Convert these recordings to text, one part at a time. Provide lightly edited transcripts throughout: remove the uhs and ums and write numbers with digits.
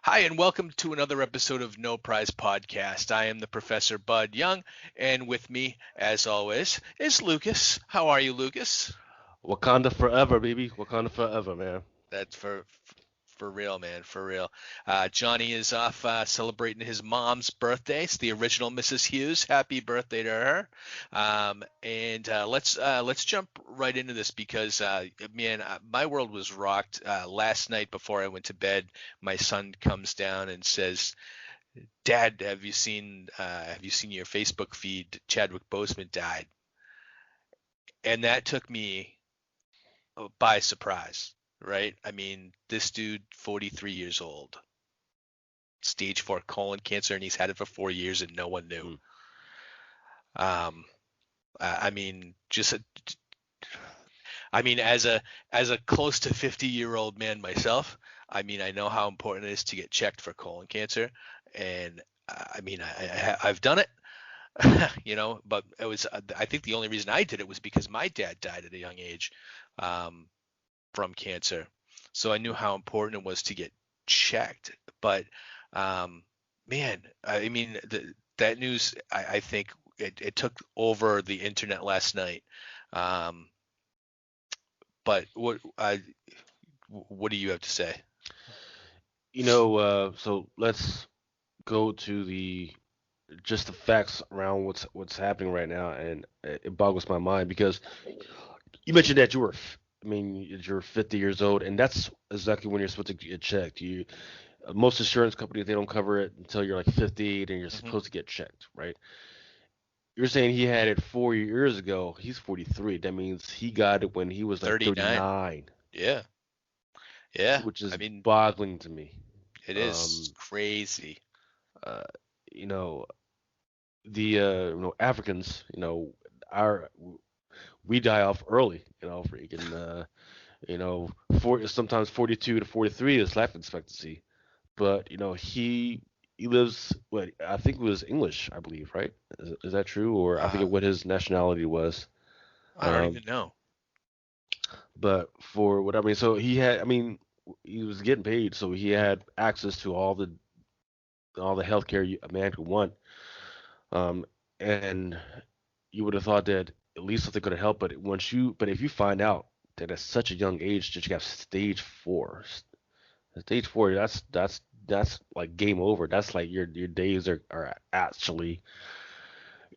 Hi, and welcome to another episode of No Prize Podcast. I am the Professor Bud Young, and with me, as always, is Lucas. How are you, Lucas? Wakanda forever, baby. Wakanda forever, man. That's for real, man, for real. Johnny is off celebrating his mom's birthday. It's the original Mrs. Hughes. Happy birthday to her. And let's jump right into this because man, my world was rocked last night before I went to bed. My son comes down and says, "Dad, have you seen your Facebook feed? Chadwick Boseman died," and that took me by surprise. Right? I mean, this dude, 43 years old, stage 4 colon cancer, and he's had it for 4 years and no one knew. Um, I mean, as a close to 50-year-old man myself, I mean, I know how important it is to get checked for colon cancer, and I mean, I've done it, but it was, I think the only reason I did it was because my dad died at a young age. From cancer. So I knew how important it was to get checked. But man, I mean, that news, I think it took over the internet last night. But what do you have to say? So let's go to the facts around what's happening right now, and it boggles my mind because you mentioned that you're 50 years old, and that's exactly when you're supposed to get checked. Most insurance companies, they don't cover it until you're like 58, and you're Hmm. supposed to get checked, right? You're saying he had it 4 years ago. He's 43. That means he got it when he was like 39. 39, Yeah. Yeah. which I is mean, boggling to me. it is Um, crazy. uh, you know, Africans, our we die off early, freaking, sometimes 42 to 43 is life expectancy. But he lives, what I think it was English, I believe, right? Is that true? Or I Uh, forget what his nationality was. I don't Um, even know. but for what I mean, so he was getting paid, so he had access to all the healthcare a man could want. Um, and you would have thought that at least something could have helped, but if you find out that at such a young age that you have stage four, that's like game over. That's like your days are actually,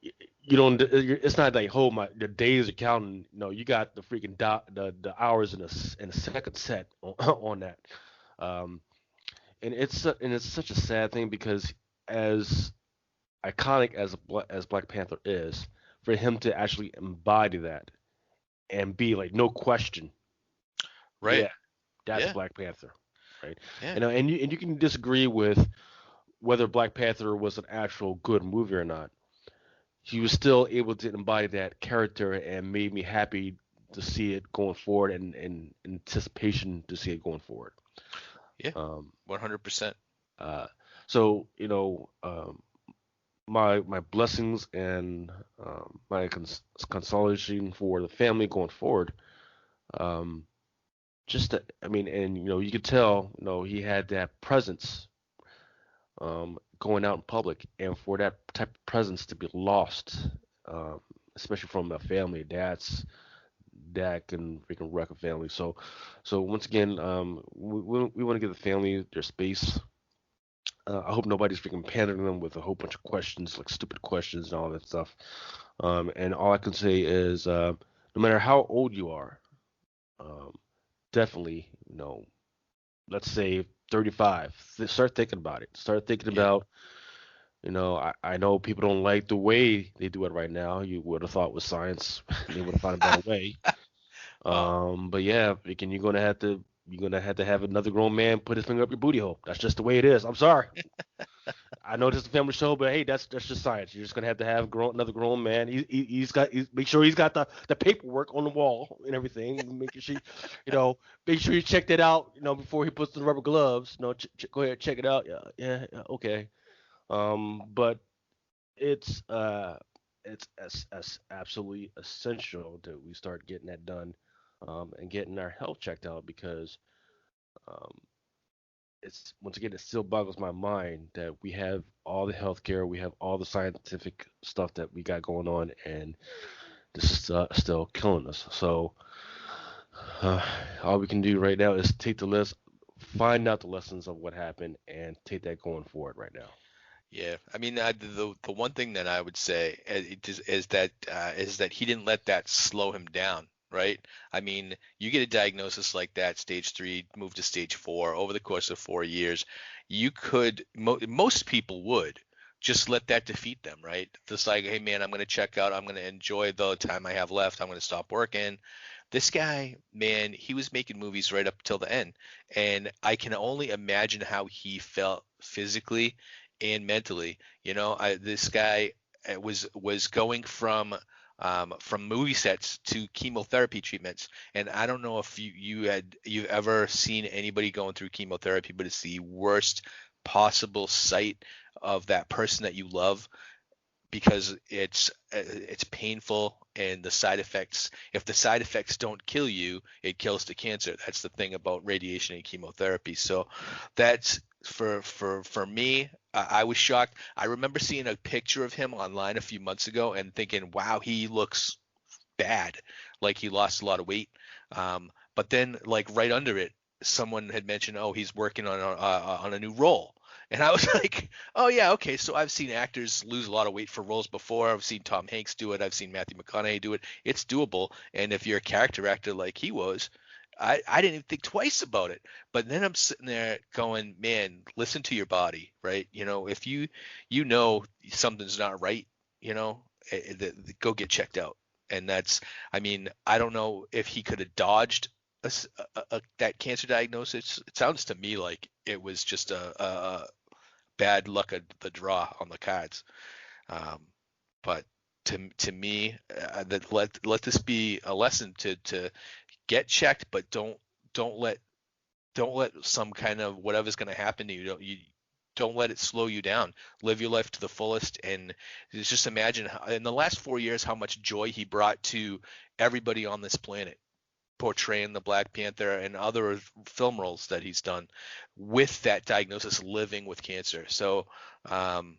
you don't, it's not like, oh, my the days are counting. No, you got the freaking the hours in a second set on, on that. Um, and it's such a sad thing because as iconic as Black Panther is, for him to actually embody that and be like, no question, Right. yeah, that's Yeah. Black Panther, right? Yeah. And you can disagree with whether Black Panther was an actual good movie or not. He was still able to embody that character and made me happy to see it going forward and anticipation to see it going forward. Yeah. Um, 100%. uh, so my blessings and my consolation for the family going forward. Um, just that, I mean, and you could tell, he had that presence going out in public, and for that type of presence to be lost, um, especially from a family, that can freaking wreck a family. So once again, we want to give the family their space. I hope nobody's freaking panicking them with a whole bunch of questions, like stupid questions and all that stuff. And all I can say is, no matter how old you are, um, definitely, let's say 35, start thinking about it. Start thinking Yeah. about I know people don't like the way they do it right now. You would have thought with science they would have found a better way. Wow. But yeah, Vic, you're gonna have to have another grown man put his finger up your booty hole. That's just the way it is. I'm sorry. I know this is a family show, but hey, that's just science. You're just gonna have to have another grown man. Make sure he's got the paperwork on the wall and everything. Make sure you check that out. Before he puts the rubber gloves. Go ahead, check it out. Yeah, yeah, okay. But it's uh, it's as absolutely essential that we start getting that done, and getting our health checked out because um, it's once again it still boggles my mind that we have all the healthcare, we have all the scientific stuff that we got going on, and this is still killing us. So uh, all we can do right now is take the list, find out the lessons of what happened, and take that going forward right now. Yeah, I mean, the one thing that I would say is that he didn't let that slow him down, right? I mean, you get a diagnosis like that, stage three, move to stage four, over the course of 4 years, you could most people would just let that defeat them, right? Just like, hey man, I'm gonna check out, I'm gonna enjoy the time I have left, I'm gonna stop working. This guy, man, he was making movies right up till the end, and I can only imagine how he felt physically and mentally. This guy was going from movie sets to chemotherapy treatments, and I don't know if you've ever seen anybody going through chemotherapy, but it's the worst possible sight of that person that you love because it's painful and the side effects, if the side effects don't kill you, it kills the cancer. That's the thing about radiation and chemotherapy. So that's for me. I was shocked. I remember seeing a picture of him online a few months ago and thinking, wow, he looks bad, like he lost a lot of weight. But then, like right under it, someone had mentioned, oh, he's working on a new role, and I was like, oh yeah, okay. So I've seen actors lose a lot of weight for roles before. I've seen Tom Hanks do it. I've seen Matthew McConaughey do it. It's doable. And if you're a character actor like he was, I didn't even think twice about it. But then I'm sitting there going, man, listen to your body, right? If you know something's not right, you know, go get checked out. And that's, I mean, I don't know if he could have dodged that cancer diagnosis. It sounds to me like it was just a bad luck of the draw on the cards. Um, but to me, that let this be a lesson to get checked, but don't let don't let some kind of whatever's going to happen to you don't let it slow you down. Live your life to the fullest, and just imagine in the last 4 years how much joy he brought to everybody on this planet, portraying the Black Panther and other film roles that he's done with that diagnosis, living with cancer. So, um,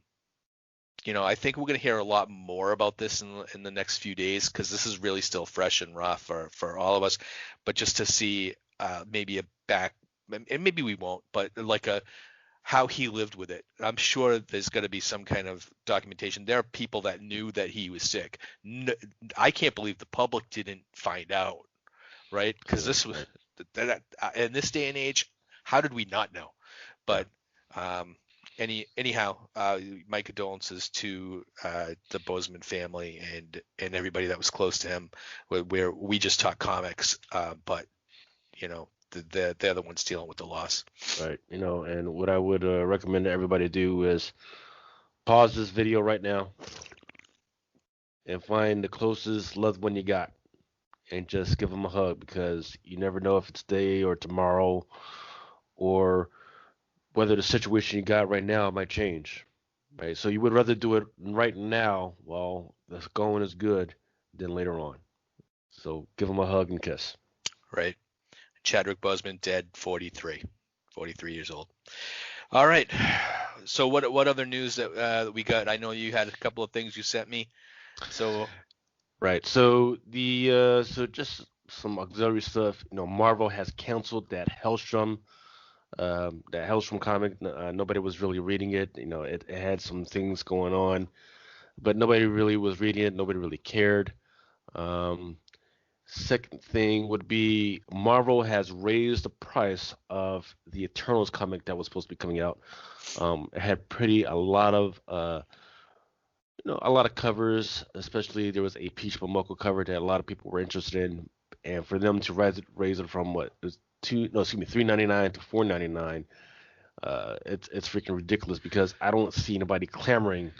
I think we're going to hear a lot more about this in the next few days because this is really still fresh and raw for all of us. But just to see maybe a back, and maybe we won't, but like a how he lived with it. I'm sure there's going to be some kind of documentation. There are people that knew that he was sick. I can't believe the public didn't find out, right? Because Right, this was right. in this day and age, how did we not know? Yeah. But anyhow, my condolences to the Boseman family and everybody that was close to him. Where we just talk comics, but they're the ones dealing with the loss. Right. And what I would recommend everybody do is pause this video right now and find the closest loved one you got and just give them a hug because you never know if it's today or tomorrow or whether the situation you got right now might change. Right. So you would rather do it right now while the going is good than later on. So give them a hug and kiss. Right. Chadwick Boseman dead, 43 years old. All right. So what other news that we got? I know you had a couple of things you sent me. So Right. So just some auxiliary stuff. Marvel has canceled that Hellstrom comic. Nobody was really reading it. It had some things going on, but nobody really was reading it. Nobody really cared. Um, Second thing would be Marvel has raised the price of the Eternals comic that was supposed to be coming out. It had a lot of a lot of covers, especially there was a Peach Momoko cover that a lot of people were interested in, and for them to raise it from what is two no excuse me 3.99 to 4.99, it's freaking ridiculous because I don't see anybody clamoring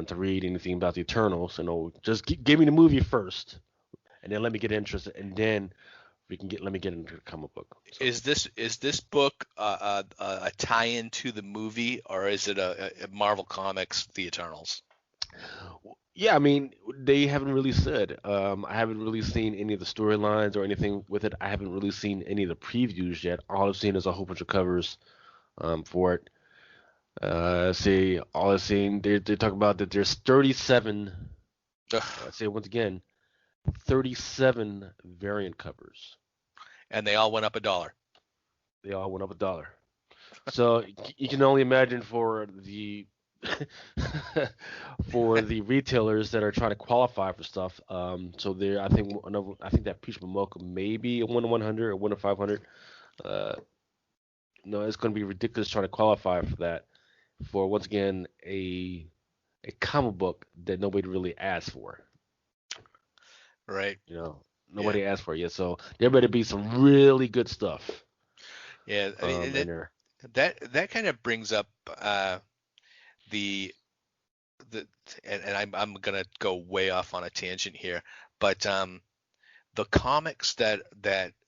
to read anything about the Eternals. Just give me the movie first, and then let me get interested, and then we can get let me get into the comic book. So. Is this book a tie-in to the movie, or is it a Marvel Comics The Eternals? Yeah, I mean, they haven't really said. I haven't really seen any of the storylines or anything with it. I haven't really seen any of the previews yet. All I've seen is a whole bunch of covers for it. See, all I've seen, they talk about that there's 37, I Ugh. say it once again, 37 variant covers. And they all went up $1. They all went up $1. So you can only imagine for the for the retailers that are trying to qualify for stuff. So there, I think that Peach Momoko may be a 1 to 100 or 1 to 500. Uh, no, it's going to be ridiculous trying to qualify for that. For once again a comic book that nobody really asked for. Right. You know, Yeah. nobody asked for it yet. So there better be some really good stuff Yeah. I mean, in there. that kind of brings up the the and I'm gonna go way off on a tangent here, but the comics that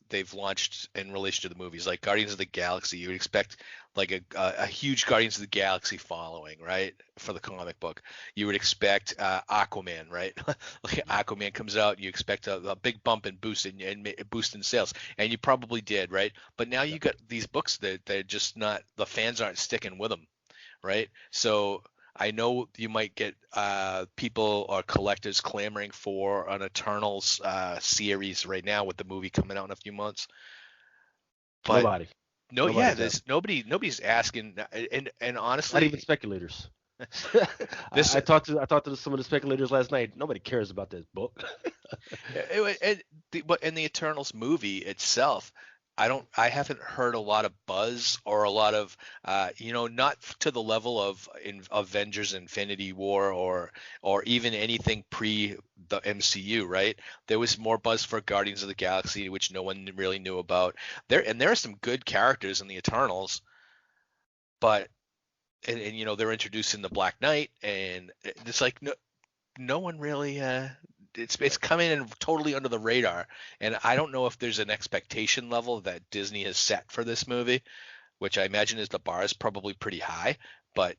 they've launched in relation to the movies, like Guardians of the Galaxy, you would expect like a huge Guardians of the Galaxy following, right? For the comic book, you would expect Aquaman, right? Like Aquaman comes out, you expect a big bump and boost in sales, and you probably did, right? But now Yeah. you got these books that they're just not, the fans aren't sticking with them, right? So I know you might get people or collectors clamoring for an Eternals series right now with the movie coming out in a few months. But Nobody, no, yeah, nobody's there's asking. nobody's asking, and Not even honestly, speculators. this I talked to some of the speculators last night. Nobody cares about this book. but in the Eternals movie itself, I haven't heard a lot of buzz or a lot of not to the level of Avengers Infinity War or even anything pre the MCU, right? There was more buzz for Guardians of the Galaxy, which no one really knew about. There are some good characters in the Eternals, but they're introducing the Black Knight, and it's like no one really it's Right. coming in totally under the radar, and I don't know if there's an expectation level that Disney has set for this movie, which I imagine is the bar is probably pretty high, but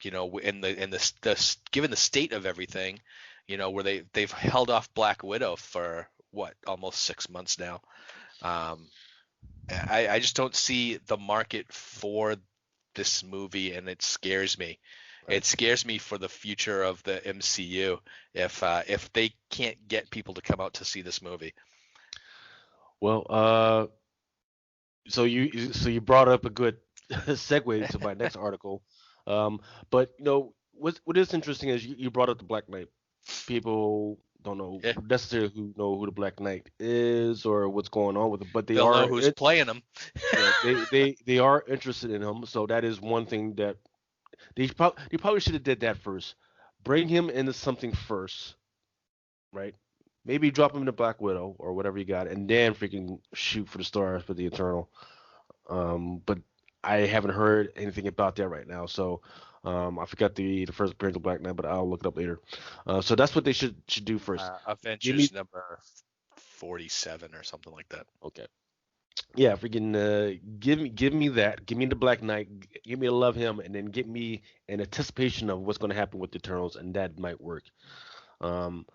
in the given the state of everything, where they've held off Black Widow for what, almost 6 months now. um I just don't see the market for this movie, and it scares me. Right. It scares me for the future of the MCU if they can't get people to come out to see this movie. Well, so you brought up a good segue to my next article. Um, but what is interesting is you brought up the Black Knight. People don't know Yeah, necessarily who know who the Black Knight is or what's going on with it, but they'll know who's playing them. yeah, they are interested in him. So that is one thing that they probably should have did that first. Bring him into something first, right? Maybe drop him into Black Widow or whatever you got, and then freaking shoot for the stars for the Eternal. But I haven't heard anything about that right now. So I forgot the first appearance of Black Knight, but I'll look it up later. So that's what they should do first. Give me Avengers number 47 or something like that. okay. Yeah, freaking give me that. Give me the Black Knight. Give me to love him, and then get me an anticipation of what's going to happen with the Eternals, and that might work. Um,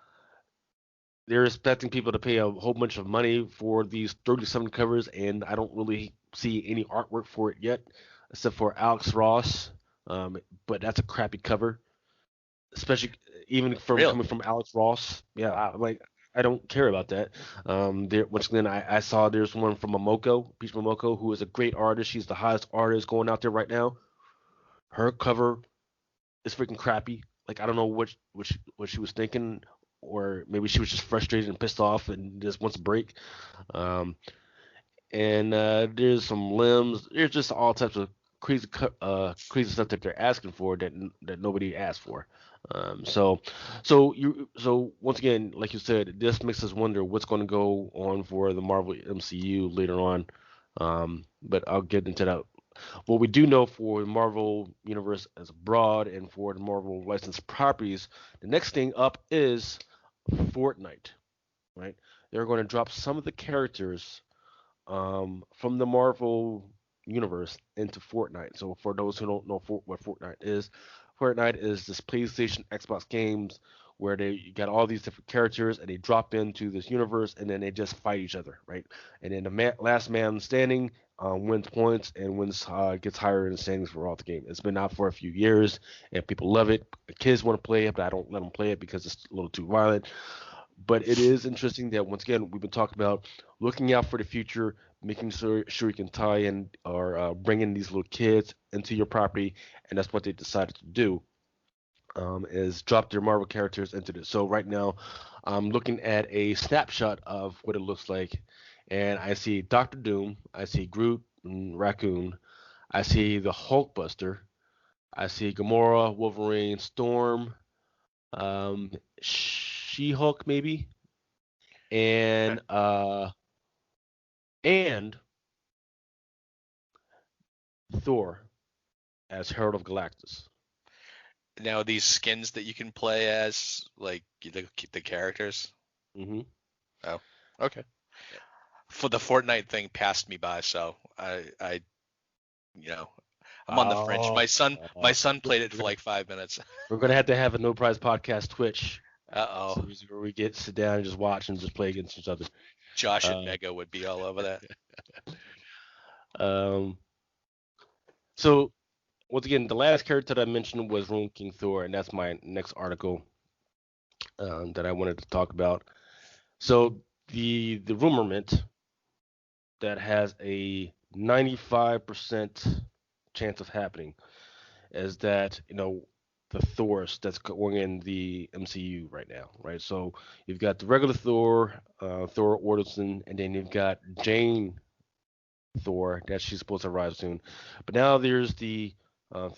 they're expecting people to pay a whole bunch of money for these 37 covers, and I don't really see any artwork for it yet, except for Alex Ross. But that's a crappy cover, especially even from Really? coming from Alex Ross. Yeah, Wow. I'm like I don't care about that. There once again I saw there's one from Momoko, Peach Momoko, who is a great artist. She's the highest artist going out there right now. Her cover is freaking crappy. Like I don't know what she was thinking. or maybe she was just frustrated and pissed off and just wants a break. Um, and there's some limbs. There's just all types of crazy stuff that they're asking for that nobody asked for. So, so once again, like you said, this makes us wonder what's going to go on for the Marvel MCU later on. But I'll get into that. What we do know for the Marvel universe as broad and for the Marvel licensed properties, the next thing up is Fortnite, right? They're going to drop some of the characters from the Marvel universe into Fortnite. So for those who don't know what Fortnite is this PlayStation, Xbox games where they got all these different characters and they drop into this universe and then they just fight each other, right? And then the last man standing wins points and gets higher in the standings for all the game. It's been out for a few years and people love it. The kids want to play it, but I don't let them play it because it's a little too violent. But it is interesting that once again we've been talking about looking out for the future, making sure you can tie in or bring in these little kids into your property, and that's what they decided to do. Is drop their Marvel characters into this. So right now, I'm looking at a snapshot of what it looks like, and I see Doctor Doom, I see Groot and Raccoon, I see the Hulkbuster, I see Gamora, Wolverine, Storm, um, She-Hulk maybe, Okay. and and Thor as Herald of Galactus. Now these skins that you can play as, like the characters. Hmm. Oh, okay. For the Fortnite thing passed me by, so you know, I'm on the fringe. Oh, My son we're played it for gonna like 5 minutes. we're gonna have to have a no prize podcast Twitch Uh-oh. series where we sit down and just watch and just play against each other. Josh and Uh, Mega would be all over that. um, so once again, the last character that I mentioned was Rune King Thor, and that's my next article that I wanted to talk about. So the rumorment that has a 95% chance of happening is that the Thors that's going in the MCU right now, right? So you've got the regular Thor, Thor Odinson, and then you've got Jane Thor that she's supposed to arrive soon. But now there's the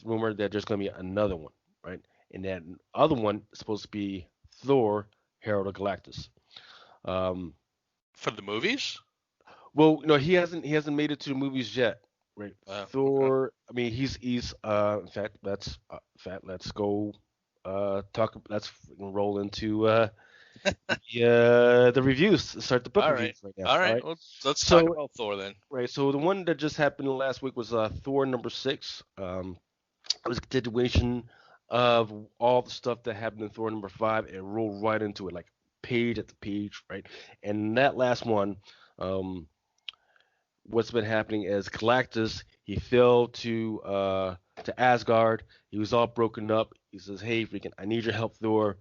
rumor that there's going to be another one, right? And that other one is supposed to be Thor, Herald of Galactus. Um, For the movies? well, no, he hasn't made it to the movies yet, right? Oh, okay. Thor. I mean, he's in fact let's go talk. Let's roll into the reviews. Start the book All right. reviews right now. All All right. right. Well, let's talk So about Thor then. right. So the one that just happened last week was Thor number 6. It was a continuation of all the stuff that happened in Thor number 5 and rolled right into it, like page at the page, right? And that last one, um, what's been happening is Galactus, he fell to Asgard. He was all broken up. He says, "Hey, freaking, I need your help, Thor."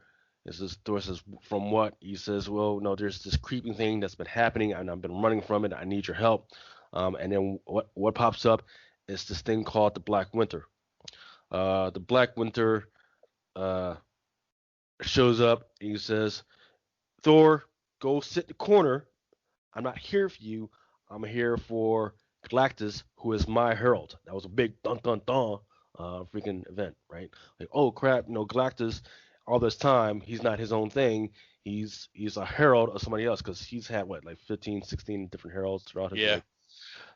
Thor says, "From what?" He says, "Well, no, there's this creeping thing that's been happening, and I've been running from it. I need your help." And then what pops up is this thing called the Black Winter. The Black Winter uh, shows up. And he says, "Thor, go sit in the corner. I'm not here for you. I'm here for Galactus, who is my herald." That was a big dun dun dun freaking event, right? Like, oh crap, Galactus, all this time, he's not his own thing. He's a herald of somebody else because he's had what, like 15, 16 different heralds throughout his Yeah. life.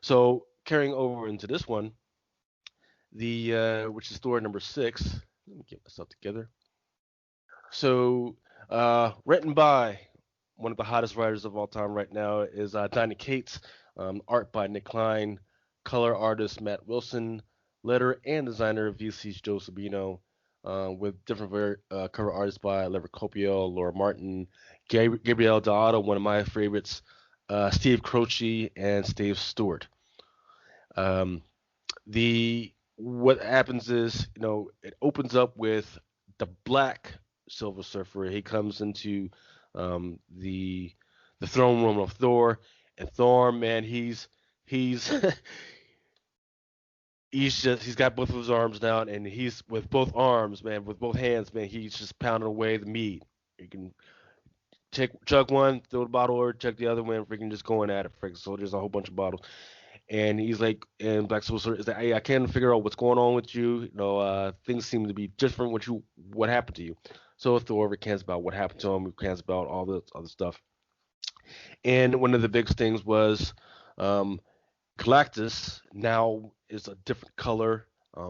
So carrying over into this one, the which is story number 6. Let me get myself together. So, written by one of the hottest writers of all time right now is Dinah Cates. Art by Nick Klein, color artist Matt Wilson, letter and designer VC's Joe Sabino, with different cover artists by Lever Copio, Laura Martin, Gabriel D'Otto, one of my favorites, Steve Croce, and Steve Stewart. Um, the What happens is, it opens up with the Black Silver Surfer. He comes into the throne room of Thor, and Thor, man, he's he's got both of his arms down, and he's with both arms, man, with both hands, man, he's just pounding away the meat. You can chug one, throw the bottle over, chug the other one, freaking just going at it, freaking. So there's a whole bunch of bottles, and he's like, and Black Soldier is like, hey, I can't figure out what's going on with you. Things seem to be different. What happened to you? So Thor recants about what happened to him. Recants about all the other stuff. And one of the biggest things was, um, Galactus now is a different color.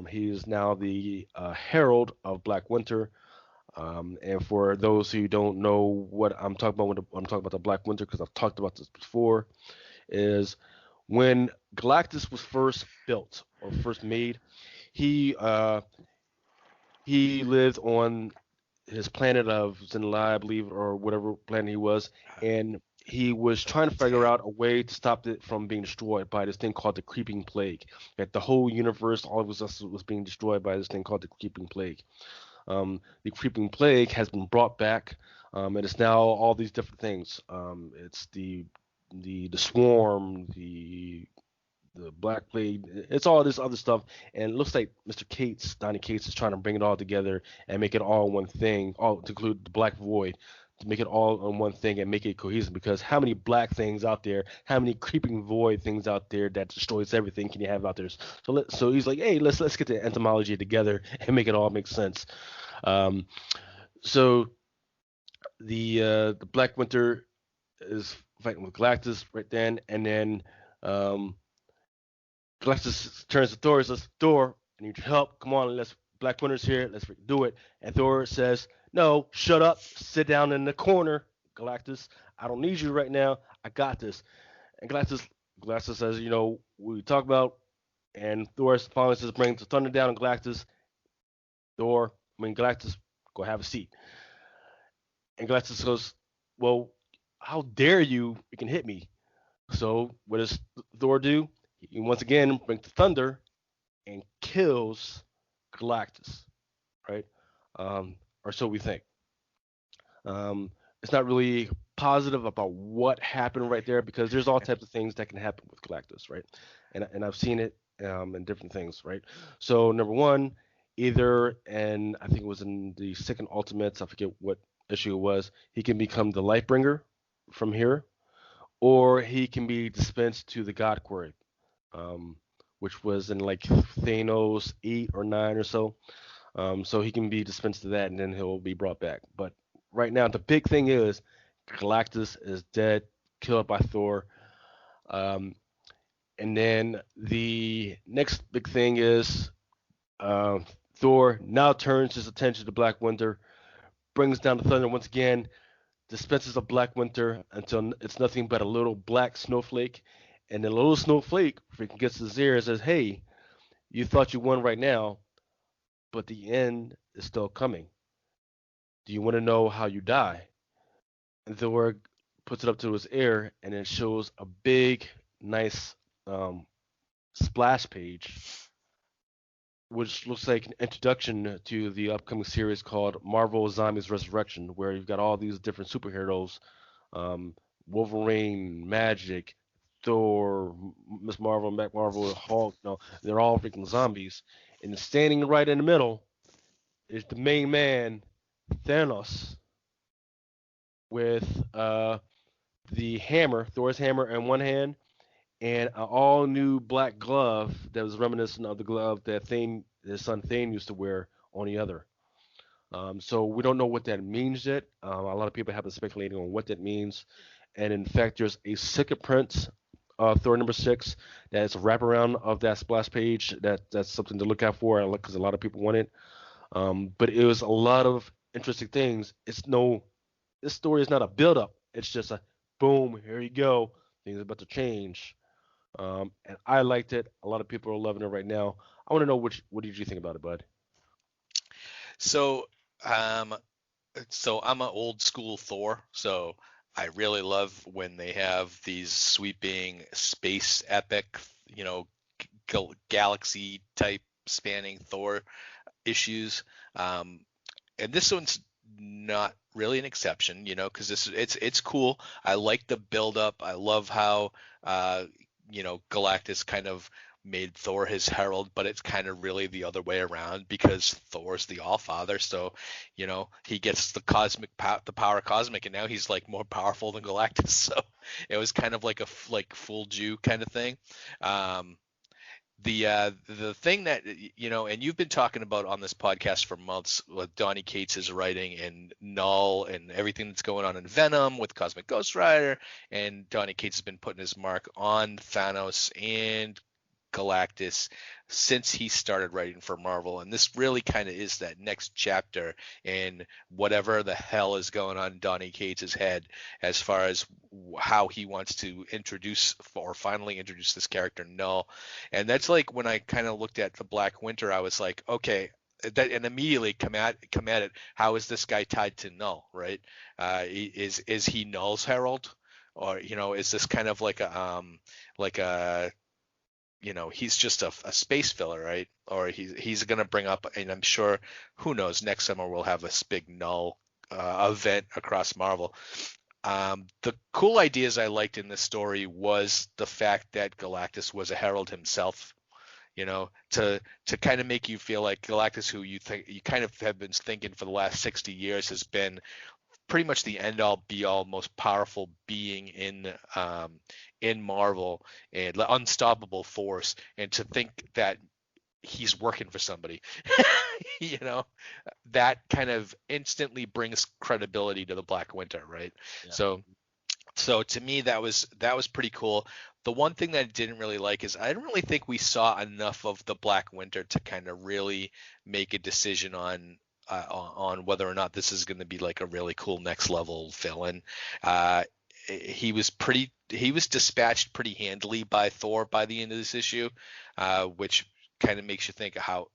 He is now the herald of Black Winter. And for those who don't know what I'm talking about when I'm talking about the Black Winter, because I've talked about this before, is when Galactus was first built or first made, he uh, he lived on his planet of Zenlai, I believe, or whatever planet he was, and he was trying to figure out a way to stop it from being destroyed by this thing called the Creeping Plague. That the whole universe, all of us, was being destroyed by this thing called the Creeping Plague. The Creeping Plague has been brought back, and it's now all these different things. It's the swarm, the Black Plague. It's all this other stuff, and it looks like Mr. Cates, Donny Cates, is trying to bring it all together and make it all one thing, all to include the Black Void, to make it all in one thing and make it cohesive. Because how many black things out there, how many creeping void things out there that destroys everything can you have out there? So he's like, hey, let's get the entomology together and make it all make sense. Um, so the Black Winter is fighting with Galactus right then, and then um, Galactus turns to Thor and says, Thor, I need your help. Come on, Black Winter's here. Let's do it. And Thor says, no, shut up. Sit down in the corner, Galactus. I don't need you right now. I got this. And Galactus says, we talk about, and Thor finally says, bring the thunder down on Galactus. Galactus, go have a seat. And Galactus goes, well, how dare you? You can hit me. So what does Thor do? He once again brings the thunder and kills Galactus, right? Or so we think. It's not really positive about what happened right there because there's all types of things that can happen with Galactus, right? And I've seen it in different things, right? So number one, either, and I think it was in the second Ultimates, I forget what issue it was, he can become the Lightbringer from here, or he can be dispensed to the God Quarry, um, which was in like Thanos 8 or 9 or so. So he can be dispensed to that, and then he'll be brought back. But right now, the big thing is Galactus is dead, killed by Thor. Um, and then the next big thing is uh, Thor now turns his attention to Black Winter, brings down the thunder once again, dispenses of Black Winter until it's nothing but a little black snowflake. And the little snowflake freaking gets his ear and says, hey, you thought you won right now, but the end is still coming. Do you want to know how you die? And Thor puts it up to his ear, and it shows a big, nice splash page, which looks like an introduction to the upcoming series called Marvel Zombies Resurrection, where you've got all these different superheroes, um, Wolverine, Magic, Thor, Miss Marvel, Mac Marvel, Hulk. No, they're all freaking zombies. And standing right in the middle is the main man, Thanos, with the hammer, Thor's hammer, in one hand, and an all new black glove that was reminiscent of the glove that his son Thane used to wear on the other. So we don't know what that means yet. A lot of people have been speculating on what that means. And in fact, there's a second print of Thor #6 that's a wraparound of that splash page. That's something to look out for because a lot of people want it. But it was a lot of interesting things. This story is not a build up. It's just a boom, here you go. Things are about to change. And I liked it. A lot of people are loving it right now. I want to know what did you think about it, bud? So, um, so I'm an old school Thor, so I really love when they have these sweeping space epic, galaxy type spanning Thor issues. Um, and this one's not really an exception, because it's cool. I like the build up. I love how Galactus kind of made Thor his herald, but it's kind of really the other way around because Thor's the All-Father, so he gets the power cosmic, and now he's like more powerful than Galactus. So it was kind of like a like full Jew kind of thing. Um, the thing that and you've been talking about on this podcast for months with Donny Cates' writing and Null and everything that's going on in Venom with Cosmic Ghost Rider, and Donny Cates has been putting his mark on Thanos and Galactus since he started writing for Marvel, and this really kind of is that next chapter in whatever the hell is going on in Donny Cates' head as far as how he wants to introduce or finally introduce this character Null. And that's like when I kind of looked at the Black Winter, I was like, okay, that, and immediately come at it. How is this guy tied to Null, right? Is he Null's herald, or is this kind of like a he's just a space filler, right? Or he's going to bring up, and I'm sure, who knows, next summer we'll have this big Null event across Marvel. The cool ideas I liked in this story was the fact that Galactus was a herald himself, to kind of make you feel like Galactus, who you kind of have been thinking for the last 60 years, has been pretty much the end all be all most powerful being in Marvel and unstoppable force, and to think that he's working for somebody, you know, that kind of instantly brings credibility to the Black Winter, right? Yeah. So to me that was pretty cool. The one thing that I didn't really like is I didn't really think we saw enough of the Black Winter to kind of really make a decision on whether or not this is going to be like a really cool next level villain. He was dispatched pretty handily by Thor by the end of this issue, which kind of makes you think how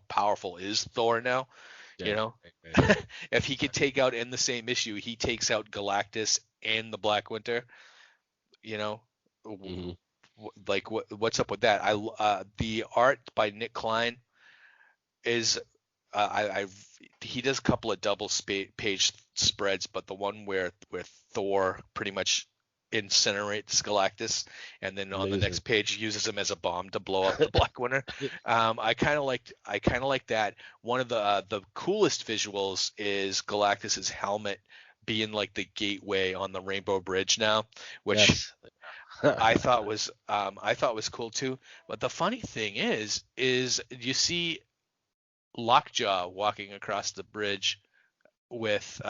powerful is Thor now? Yeah. If he could take out in the same issue, he takes out Galactus and the Black Winter. Mhm. Like what's up with that? The art by Nick Klein is he does a couple of double page spreads, but the one where Thor pretty much incinerates Galactus and then on the next page uses him as a bomb to blow up the Black Winter. I kind of like that. One of the coolest visuals is Galactus's helmet being like the gateway on the Rainbow Bridge now, which Yes. I thought was cool too. But the funny thing is you see Lockjaw walking across the bridge with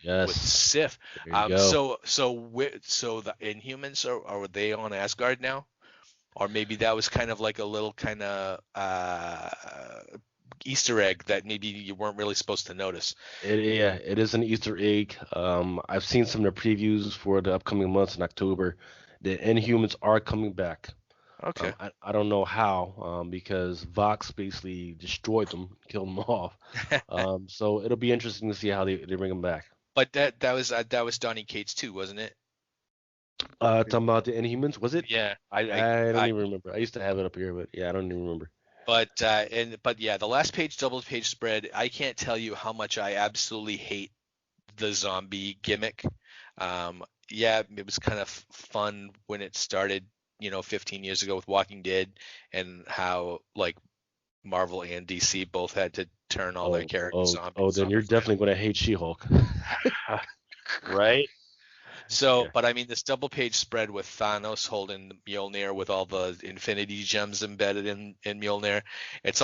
Yes. Sif. There you go. So the Inhumans are they on Asgard now? Or maybe that was kind of like a little kind of Easter egg that maybe you weren't really supposed to notice. It is an Easter egg. I've seen some of the previews for the upcoming months in October. The Inhumans are coming back. Okay. I don't know how, because Vox basically destroyed them, killed them off. So it'll be interesting to see how they bring them back. But that was Donny Cates too, wasn't it? Talking about the Inhumans, was it? Yeah. I don't even remember. I used to have it up here, but yeah, I don't even remember. But yeah, the last page double page spread, I can't tell you how much I absolutely hate the zombie gimmick. Yeah, it was kind of fun when it started, 15 years ago with Walking Dead, and how like Marvel and DC both had to turn all their characters Then you're definitely going to hate She-Hulk. right? So, Yeah. but I mean, this double page spread with Thanos holding Mjolnir with all the Infinity Gems embedded in Mjolnir, it's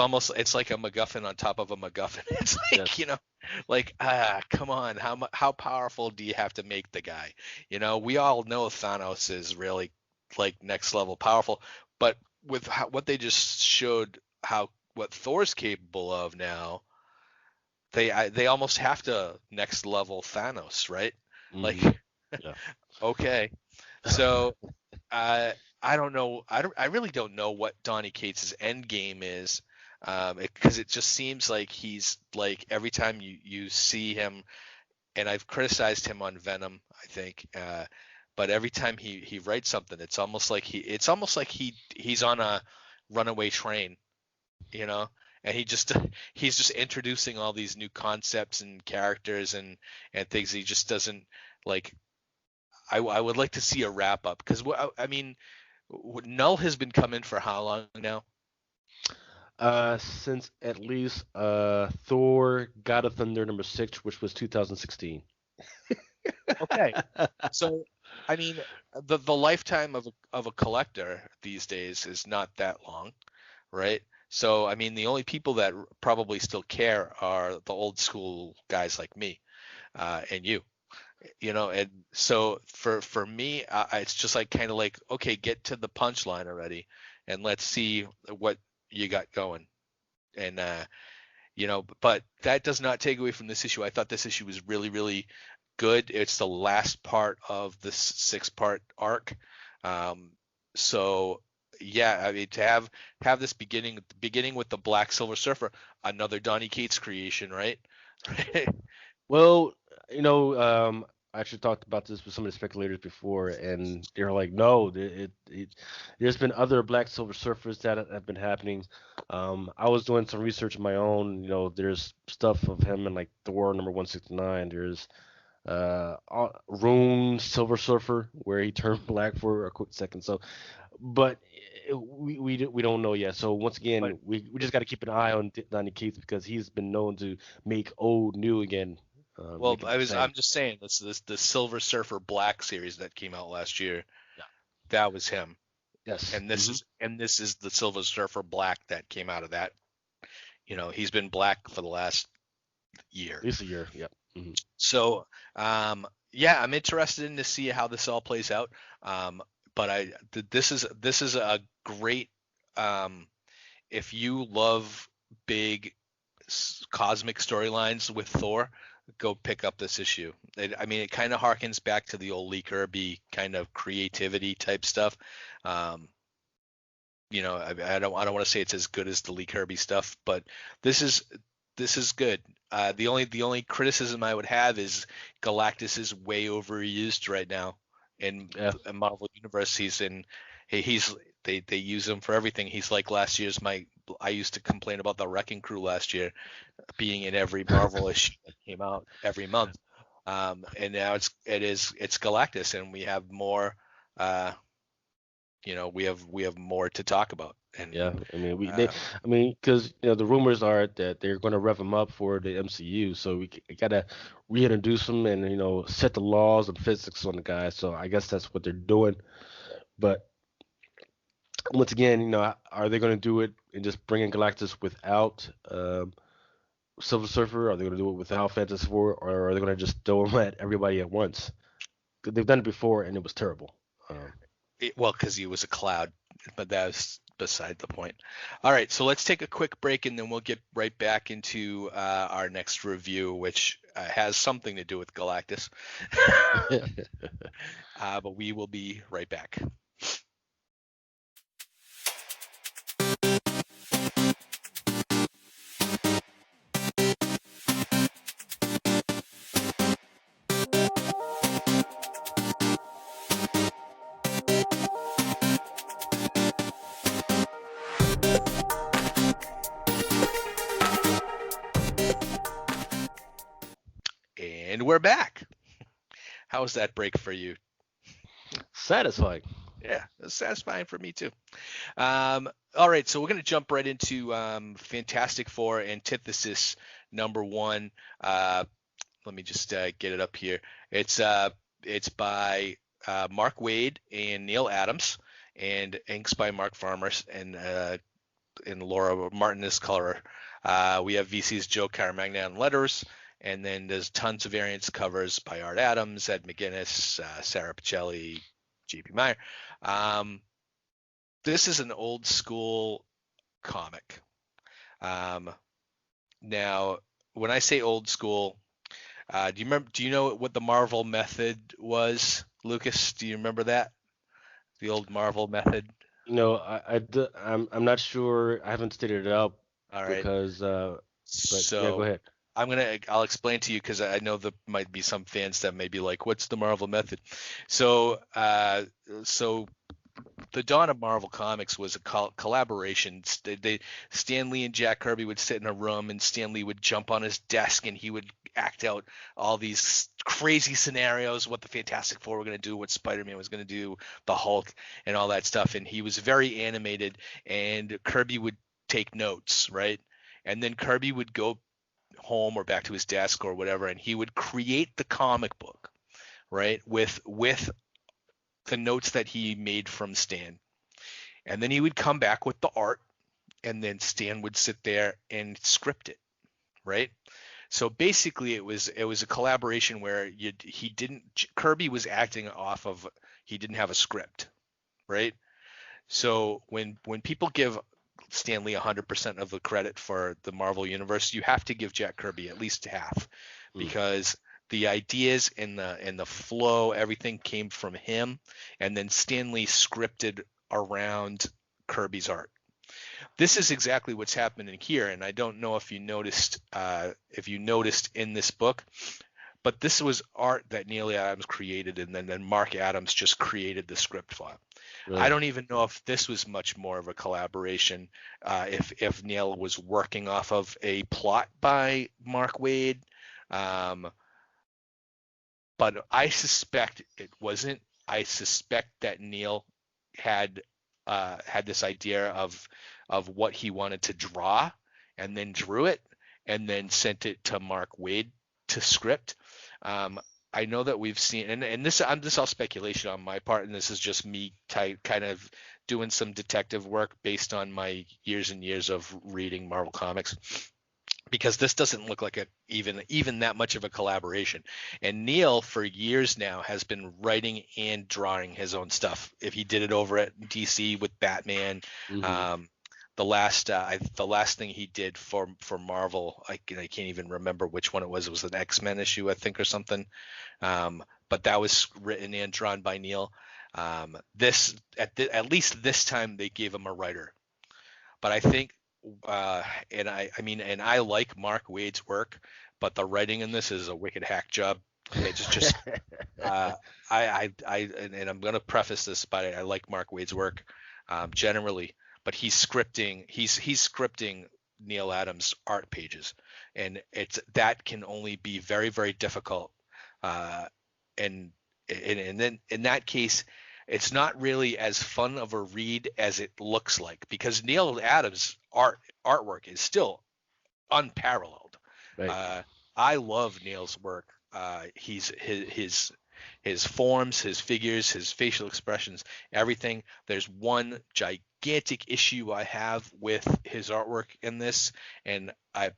like a MacGuffin on top of a MacGuffin. It's like, Yes. come on, how powerful do you have to make the guy? We all know Thanos is really like next level powerful, but with what they just showed, what Thor's capable of now, they almost have to next level Thanos, right? Like, Hmm. Yeah. okay. So I don't know. I really don't know what Donny Cates' end game is, because it just seems like he's like every time you see him, and I've criticized him on Venom, I think, but every time he writes something, it's almost like he's on a runaway train, you know, and he's just introducing all these new concepts and characters and things. He just doesn't like. I would like to see a wrap up because I mean Null has been coming for how long now? Since at least Thor: God of Thunder #6, which was 2016. Okay. So, I mean, the lifetime of a collector these days is not that long, right? So, I mean, the only people that probably still care are the old school guys like me, and you, and so for me, it's just like kind of like, okay, get to the punchline already, and let's see what you got going. And but that does not take away from this issue. I thought this issue was really, really good. It's the last part of this 6-part arc. Um, so yeah, I mean, to have this beginning with the Black Silver Surfer, another Donny Cates creation, right? Well, I actually talked about this with some of the speculators before, and they're like, no, there's been other Black Silver Surfers that have been happening. I was doing some research of my own. There's stuff of him in like Thor #169. There's Rune Silver Surfer where he turned black for a quick second. So, but we don't know yet. So once But again, we just got to keep an eye on Donny Cates because he's been known to make old new again, well, make it the I'm same. just saying this the Silver Surfer Black series that came out last year. Yeah. That was him, Yes. and this is the Silver Surfer Black that came out of that. He's been black for the last At year. least a year. Yep. So, yeah, I'm interested in to see how this all plays out. But this is a great, um, if you love big cosmic storylines with Thor, go pick up this issue. I mean, it kind of harkens back to the old Lee Kirby kind of creativity type stuff. Um, I don't want to say it's as good as the Lee Kirby stuff, but this is this is good. The only criticism I would have is Galactus is way overused right now in Yeah. the Marvel universe. They use him for everything. He's like last year's my I used to complain about the Wrecking Crew last year being in every Marvel issue that came out every month. And now it's Galactus, and we have more. Uh, we have more to talk about, and Yeah. I mean, uh, because the rumors are that they're going to rev him up for the MCU, so we gotta reintroduce him and set the laws and physics on the guy. So I guess that's what they're doing. But once again, are they going to do it and just bring in Galactus without Silver Surfer? Are they going to do it without Fantastic Four, or are they going to just throw them at everybody at once? 'Cause they've done it before and it was terrible. well, because he was a cloud, but that's beside the point. All right, so let's take a quick break, and then we'll get right back into our next review, which has something to do with Galactus. But we will be right back. And we're back. How was that break for you? Satisfying. Yeah, it was satisfying for me too. All right, so we're going to jump right into Fantastic Four Antithesis #1. Let me just get it up here. It's by Mark Waid and Neil Adams, and inks by Mark Farmers and Laura Martin is colorer. We have VC's Joe Caramagna on letters, and then there's tons of variants covers by Art Adams, Ed McGuinness, Sarah Pichelli, J.P. Meyer. This is an old school comic. Now, when I say old school, do you remember? Do you know what the Marvel method was, Lucas? Do you remember that? The old Marvel method. I'm not sure. I haven't stated it out All right. because, but yeah, go So ahead. I'll explain to you because I know there might be some fans that may be like, "What's the Marvel method?" So, so the dawn of Marvel Comics was a collaboration. Stan Lee and Jack Kirby would sit in a room, and Stan Lee would jump on his desk, and he would act out all these crazy scenarios, what the Fantastic Four were going to do, what Spider-Man was going to do, the Hulk, and all that stuff. And he was very animated, and Kirby would take notes, right? And then Kirby would go home or back to his desk or whatever, and he would create the comic book, right, with the notes that he made from Stan. And then he would come back with the art, and then Stan would sit there and script it, right? So basically, it was a collaboration where Kirby was acting off of, he didn't have a script, right? So when people give Stan Lee 100% of the credit for the Marvel Universe, you have to give Jack Kirby at least half, because the ideas and the flow, everything came from him, and then Stan Lee scripted around Kirby's art. This is exactly what's happening here, and I don't know if you noticed in this book, but this was art that Neil Adams created, and then Mark Adams just created the script file. Really? I don't even know if this was much more of a collaboration, if Neil was working off of a plot by Mark Waid, but I suspect it wasn't. I suspect that Neil had this idea of what he wanted to draw, and then drew it, and then sent it to Mark Waid to script. I know that we've seen, and this is all speculation on my part, and this is just me kind of doing some detective work based on my years and years of reading Marvel Comics, because this doesn't look like even that much of a collaboration. And Neil, for years now, has been writing and drawing his own stuff. If he did it over at DC with Batman, the last thing he did for Marvel, I can't even remember which one it was. It was an X-Men issue, I think, or something. But that was written and drawn by Neil. This at least this time they gave him a writer. But I think, and I like Mark Waid's work, but the writing in this is a wicked hack job. It's just and I'm going to preface this by, I like Mark Waid's work generally, but he's scripting Neil Adams' art pages, and that can only be very, very difficult. And then in that case, it's not really as fun of a read as it looks like, because Neil Adams' artwork is still unparalleled. Right. I love Neil's work. His forms, his figures, his facial expressions, everything. There's one gigantic issue I have with his artwork in this, and I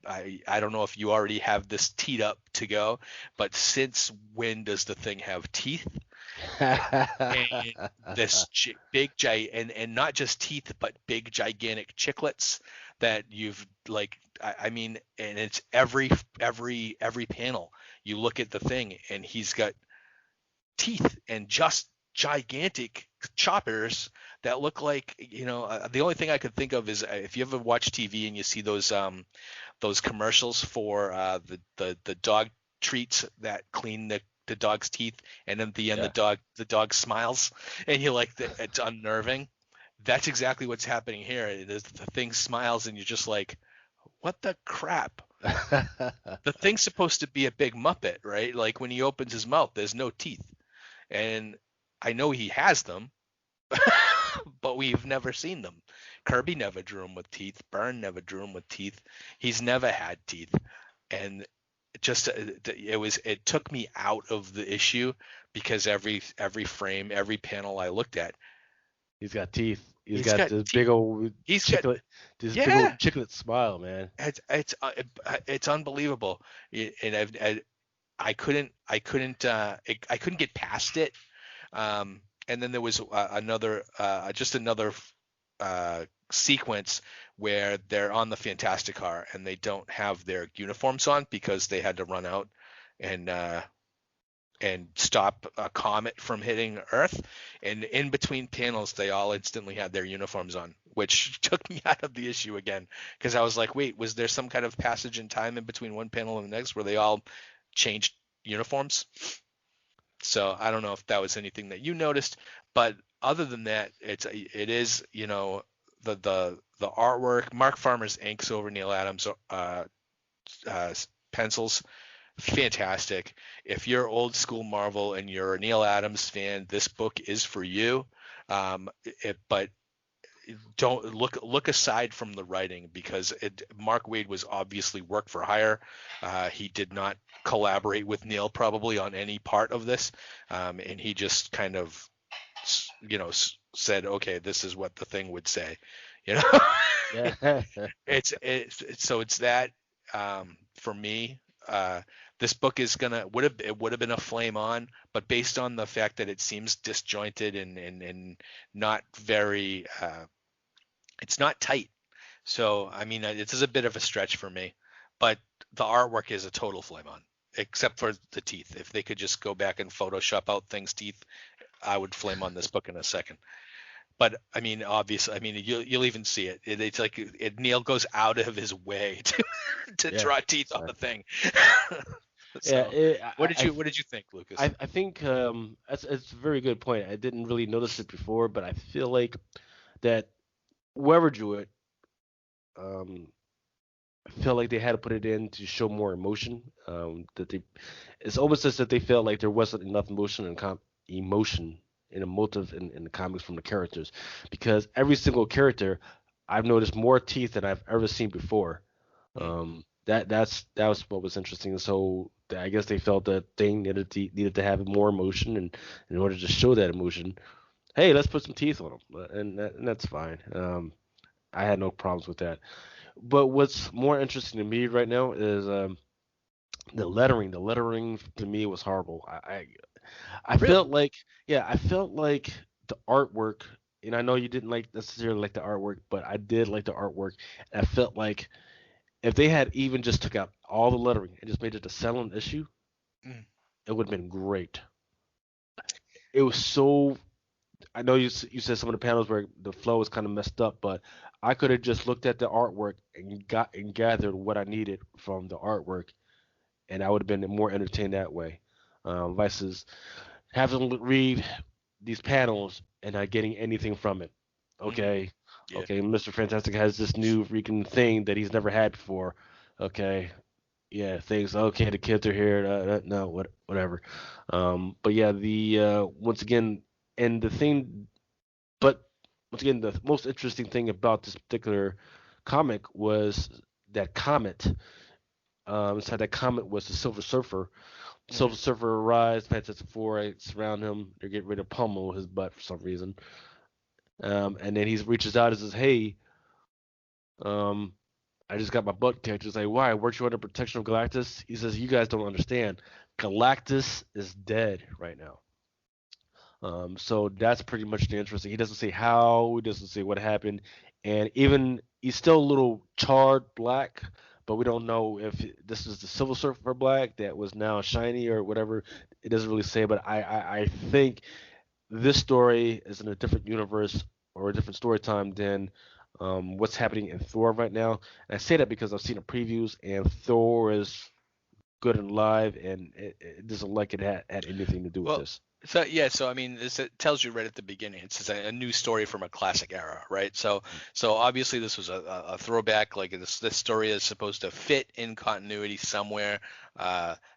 don't know if you already have this teed up to go, but since when does the thing have teeth? And this big and not just teeth, but big gigantic chiclets that you've and it's every panel you look at the thing, and he's got teeth and just gigantic choppers that look like, the only thing I could think of is, if you ever watch TV and you see those commercials for the dog treats that clean the dog's teeth, and then at the end the dog smiles, and it's unnerving. That's exactly what's happening here. It is, the thing smiles, and you're just like, what the crap? The thing's supposed to be a big Muppet, right? Like, when he opens his mouth, there's no teeth. And I know he has them, but we've never seen them. Kirby never drew him with teeth. Byrne never drew him with teeth. He's never had teeth. And it took me out of the issue, because every frame, every panel I looked at, he's got teeth. He's got this big old chiclet, big old chiclet smile, man. It's unbelievable. And I couldn't get past it. And then there was another sequence where they're on the Fantastic Car, and they don't have their uniforms on because they had to run out and stop a comet from hitting Earth. And in between panels, they all instantly had their uniforms on, which took me out of the issue again, because I was like, wait, was there some kind of passage in time in between one panel and the next where they all changed uniforms? So I don't know if that was anything that you noticed, but other than that, it is the artwork. Mark Farmer's inks over Neil Adams pencils, fantastic. If you're old school Marvel and you're a Neil Adams fan, this book is for you. But don't look aside from the writing, because Mark Waid was obviously work for hire. He did not collaborate with Neil probably on any part of this, and he just kind of said, okay, this is what the thing would say, you know. Yeah. It's that, for me. This book is gonna would have been a flame on, but based on the fact that it seems disjointed and not very, it's not tight. So I mean, this is a bit of a stretch for me, but the artwork is a total flame on, except for the teeth. If they could just go back and Photoshop out things teeth, I would flame on this book in a second. But I mean, obviously, I mean, you'll even see it. It's like Neil goes out of his way to Yeah. draw teeth on the Exactly. thing. Yeah. So, what did you think, Lucas? I think that's a very good point. I didn't really notice it before, but I feel like that whoever drew it, um, I feel like they had to put it in to show more emotion. That they, it's almost as if they felt like there wasn't enough emotion and emotive in the comics from the characters, because every single character, I've noticed more teeth than I've ever seen before. Hmm. That was what was interesting. So I guess they felt that thing needed to have more emotion, and in order to show that emotion, hey, let's put some teeth on them, and that's fine. I had no problems with that. But what's more interesting to me right now is the lettering. The lettering to me was horrible. I Really? felt like, yeah, I felt like the artwork, and I know you didn't like necessarily like the artwork, but I did like the artwork. I felt like if they had even just took out all the lettering and just made it a selling issue, Mm. it would have been great. It was so. I know you said some of the panels where the flow was kind of messed up, but I could have just looked at the artwork and got and gathered what I needed from the artwork, and I would have been more entertained that way. Versus having to read these panels and not getting anything from it. Hmm. Okay, Yeah. okay, Mr. Fantastic has this new freaking thing that he's never had before. Okay, yeah, things. Okay, the kids are here. No, whatever. But yeah, the once again, and the thing, but once again, the most interesting thing about this particular comic was that comet. So that comet was the Silver Surfer. Silver Hmm. Surfer arrives, Fantastic Four right, surround him. They get ready to pummel his butt for some reason. And then he reaches out and says, "Hey, um, I just got my butt kicked." He's like, "Why? Weren't you under protection of Galactus?" He says, "You guys don't understand. Galactus is dead right now." So that's pretty much the interesting. He doesn't say how, he doesn't say what happened, and even he's still a little charred black, but we don't know if this is the Silver Surfer black that was now shiny or whatever. It doesn't really say, but I think this story is in a different universe or a different story time than what's happening in Thor right now. And I say that because I've seen the previews, and Thor is good and live, and it doesn't like it had anything to do with Well, this. so yeah, so I mean, it tells you right at the beginning. It's a new story from a classic era, right? So obviously this was a throwback. Like this story is supposed to fit in continuity somewhere.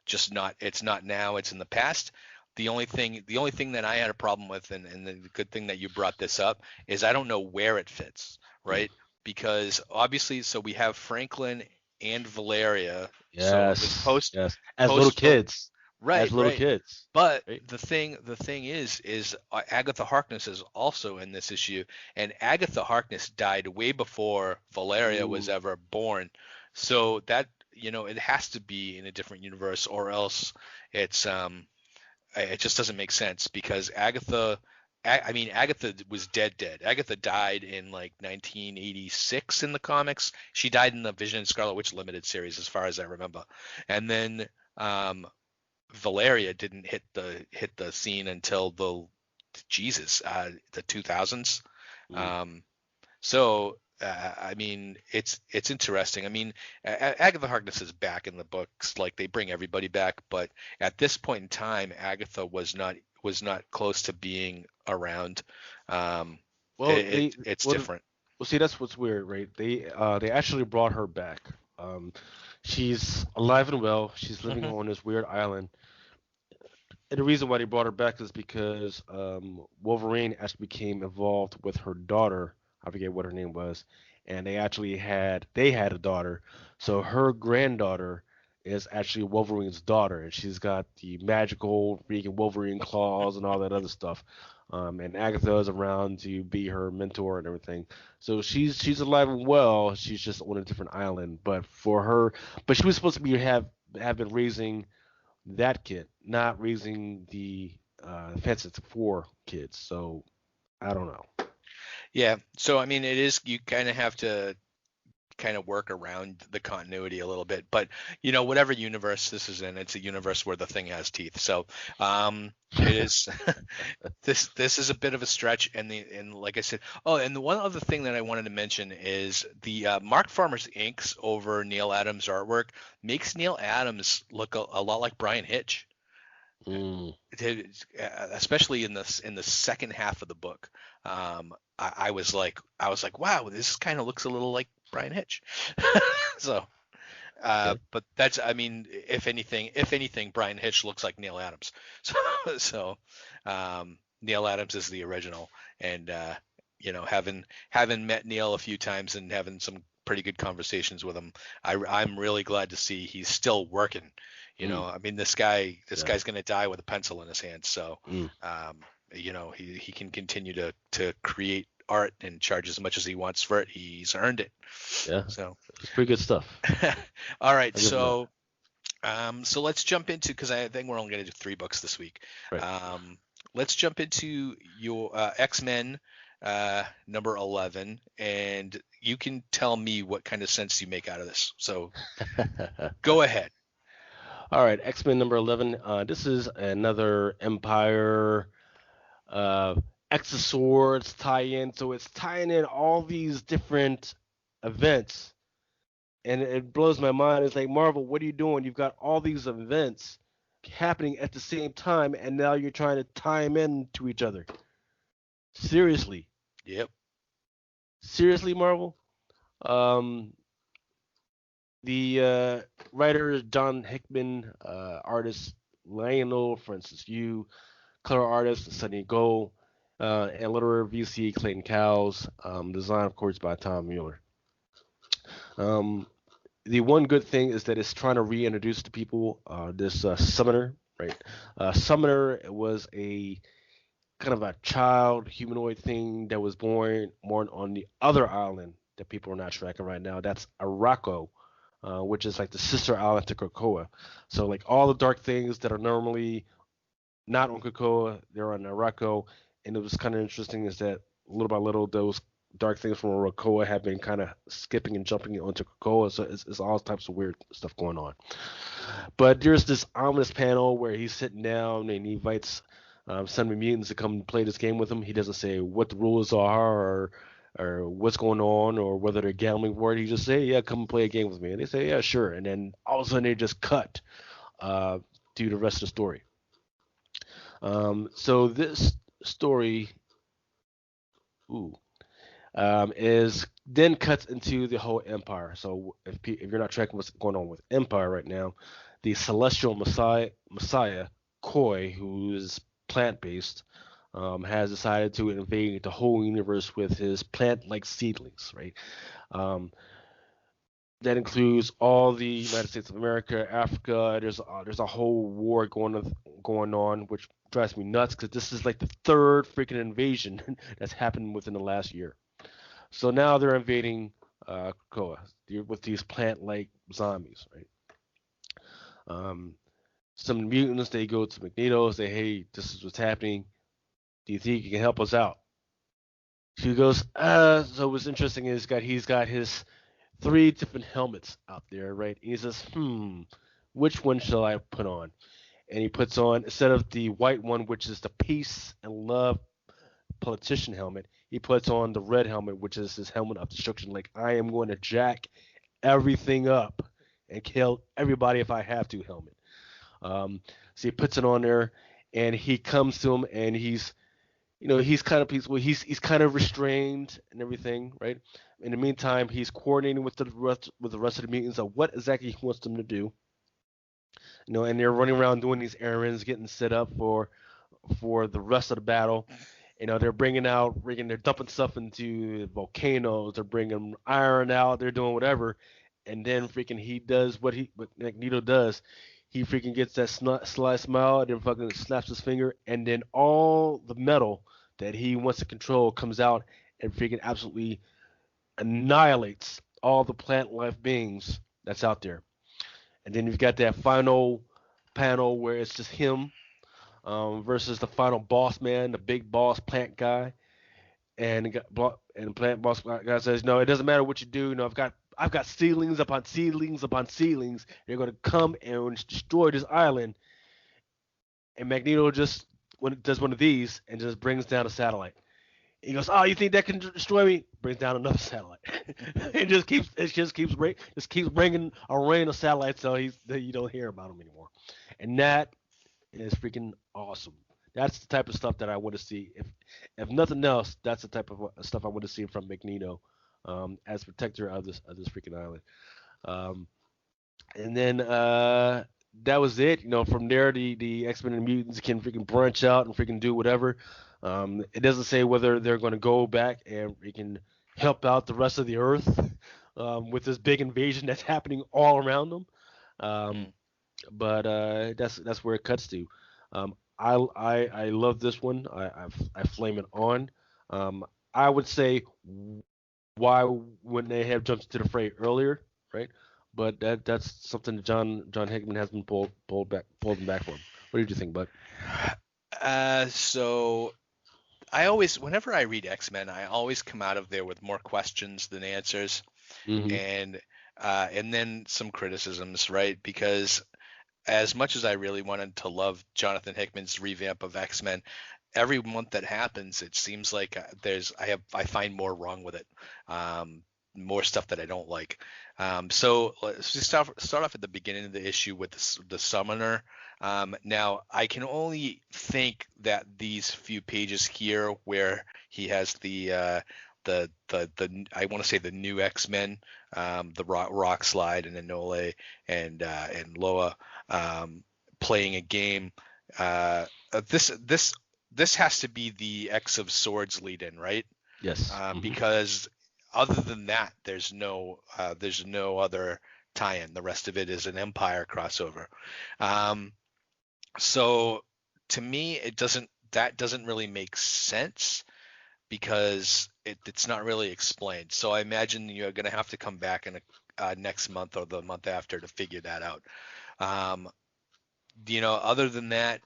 Just not. It's not now. It's in the past. The only thing that I had a problem with, and the good thing that you brought this up, is I don't know where it fits, right? Because obviously, so we have Franklin and Valeria. So it was Yes, yes. post As Right, little right. kids, But right? the thing is Agatha Harkness is also in this issue, and Agatha Harkness died way before Valeria was Ooh, ever born. So that, it has to be in a different universe, or else it's it just doesn't make sense, because I mean, Agatha was dead. Agatha died in like 1986 in the comics. She died in the Vision and Scarlet Witch limited series, as far as I remember. And then um, Valeria didn't hit the scene until the 2000s. mm. Um, so I mean, it's interesting. I mean, Agatha Harkness is back in the books, like they bring everybody back, but at this point in time, Agatha was not close to being around. Um, Well, it's well, different. well, see, that's what's weird, right? They actually brought her back. She's alive and well. She's living Hmm. on this weird island. And the reason why they brought her back is because Wolverine actually became involved with her daughter. I forget what her name was, and they had a daughter. So her granddaughter is actually Wolverine's daughter, and she's got the magical freaking Wolverine claws and all that other stuff. And Agatha is around to be her mentor and everything. So she's alive and well. She's just on a different island. But she was supposed to have been raising that kid, not raising the Fantastic Four kids. So I don't know. Yeah. So I mean, it is you kind of have to kind of work around the continuity a little bit. But whatever universe this is in, it's a universe where the thing has teeth. So it is this is a bit of a stretch. And like I said, oh, and the one other thing that I wanted to mention is the Mark Farmer's inks over Neil Adams' artwork makes Neil Adams look a lot like Brian Hitch. Mm, Especially in the second half of the book. I was like, wow, this kind of looks a little like Brian Hitch. So, okay. but that's, I mean, if anything, Brian Hitch looks like Neil Adams. So, so Neil Adams is the original, and having met Neil a few times and having some pretty good conversations with him, I'm really glad to see he's still working. Mm, I mean, this yeah. guy's gonna die with a pencil in his hand, so Mm, um, he can continue to create art and charge as much as he wants for it. He's earned it. yeah. So, It's pretty good stuff. all right, I'll give him that. so let's jump into because I think we're only gonna do 3 books this week. Right. Um, let's jump into your X-Men number 11, and you can tell me what kind of sense you make out of this. So go ahead. All right. X-Men number 11. This is another Empire uh, X of Swords tie-in. So it's tying in all these different events, and it blows my mind. It's like, Marvel, what are you doing? You've got all these events happening at the same time, and now you're trying to tie them in to each other. Seriously, Yep. seriously, Marvel. Um, the writer is John Hickman, artist Lionel Francis Yu, color artist Sunny Gold, and letterer VC Clayton Cowles. Design, of course, by Tom Mueller. Um, the one good thing is that it's trying to reintroduce to people this summoner, right? Summoner was a kind of a child humanoid thing that was born on the other island that people are not tracking right now. That's Araco, which is like the sister island to Krakoa. So like all the dark things that are normally not on Krakoa, they're on Araco. And it was kind of interesting is that little by little those dark things from Krakoa have been kind of skipping and jumping onto Krakoa. So it's all types of weird stuff going on. But there's this ominous panel where he's sitting down and he invites some of the mutants to come play this game with him. He doesn't say what the rules are or what's going on or whether they're gambling for it. He just say, "Yeah, come and play a game with me." And they say, "Yeah, sure." And then all of a sudden they just cut uh, to the rest of the story. So this story, ooh, is then cuts into the whole Empire. So if you're not tracking what's going on with Empire right now, the Celestial Messiah Koi, who is plant-based, has decided to invade the whole universe with his plant-like seedlings. Right. Um, that includes all the United States of America, Africa. There's a whole war going on, which drives me nuts because this is like the third freaking invasion that's happened within the last year. So now they're invading Krakoa with these plant-like zombies, right? Um, some mutants they go to Magneto, say, "Hey, this is what's happening. Do you think you can help us out?" She goes, So what's interesting is he's got his three different helmets out there, right? And he says, which one shall I put on? And he puts on instead of the white one, which is the peace and love politician helmet, he puts on the red helmet, which is his helmet of destruction. Like, I am going to jack everything up and kill everybody if I have to helmet. So he puts it on there, and he comes to him, and he's kind of peaceful. He's kind of restrained and everything, right? In the meantime, he's coordinating with the rest of the mutants of what exactly he wants them to do. And they're running around doing these errands, getting set up for the rest of the battle. They're they're dumping stuff into volcanoes. They're bringing iron out. They're doing whatever, and then freaking he does what Magneto does. He freaking gets that sly smile, and then fucking snaps his finger, and then all the metal that he wants to control comes out and freaking absolutely annihilates all the plant life beings that's out there. And then you've got that final panel where it's just him versus the final boss man, the big boss plant guy, and the plant boss guy says, "No, it doesn't matter what you do. I've got ceilings upon ceilings upon ceilings. They're going to come and destroy this island." And Magneto just does one of these and just brings down a satellite. He goes, "Oh, you think that can destroy me?" Brings down another satellite. It just keeps bringing a rain of satellites, so you don't hear about him anymore. And that is freaking awesome. That's the type of stuff that I want to see. If nothing else, that's the type of stuff I want to see from Magneto, as protector of this freaking island. Um, and then that was it. From there, the X-Men and mutants can freaking branch out and freaking do whatever. It doesn't say whether they're going to go back and freaking help out the rest of the Earth with this big invasion that's happening all around them. Um, Mm. but that's where it cuts to. I love this one. I flame it on. Um, I would say why wouldn't they have jumped into the fray earlier, right? But that's something that John Hickman has been pulled him back from. What did you think, Bud? So I always, whenever I read X-Men, I always come out of there with more questions than answers, Mm-hmm. and then some criticisms, right? Because as much as I really wanted to love Jonathan Hickman's revamp of X-Men, every month that happens, it seems like I find more wrong with it, more stuff that I don't like. So let's just start off at the beginning of the issue with the Summoner. Now I can only think that these few pages here where he has the I want to say the new X-Men, the Rock Slide and Enole and Loa, playing a game. Uh, this has to be the X of Swords lead in, right? Yes. Mm-hmm. Because other than that, there's no other tie-in. The rest of it is an Empire crossover. Um, so to me, that doesn't really make sense because it's not really explained. So I imagine you're going to have to come back in next month or the month after to figure that out. Um, other than that,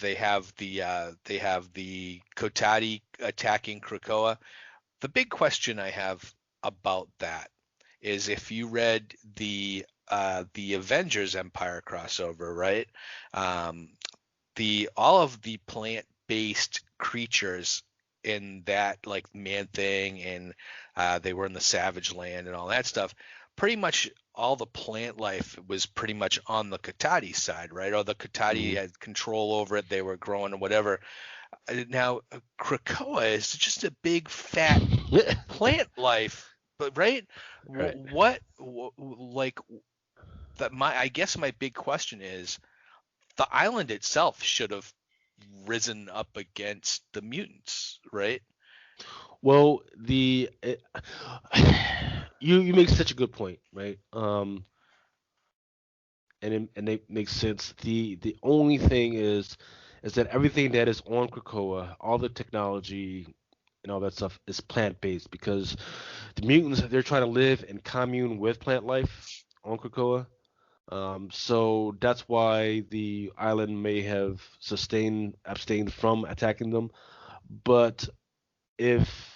they have the Kotati attacking Krakoa. The big question I have about that is if you read the Avengers Empire crossover, right? Um, the all of the plant-based creatures in that, like Man Thing, and they were in the Savage Land and all that stuff. Pretty much all the plant life was pretty much on the Katati side, right? Or the Katati Mm-hmm. had control over it; they were growing or whatever. Now, Krakoa is just a big fat plant life, but right? Right. Like that? I guess my big question is the island itself should have risen up against the mutants, right? Well, you make such a good point, right? And it makes sense. The only thing is that everything that is on Krakoa, all the technology and all that stuff is plant based because the mutants they're trying to live in commune with plant life on Krakoa. So that's why the island may have abstained from attacking them. But if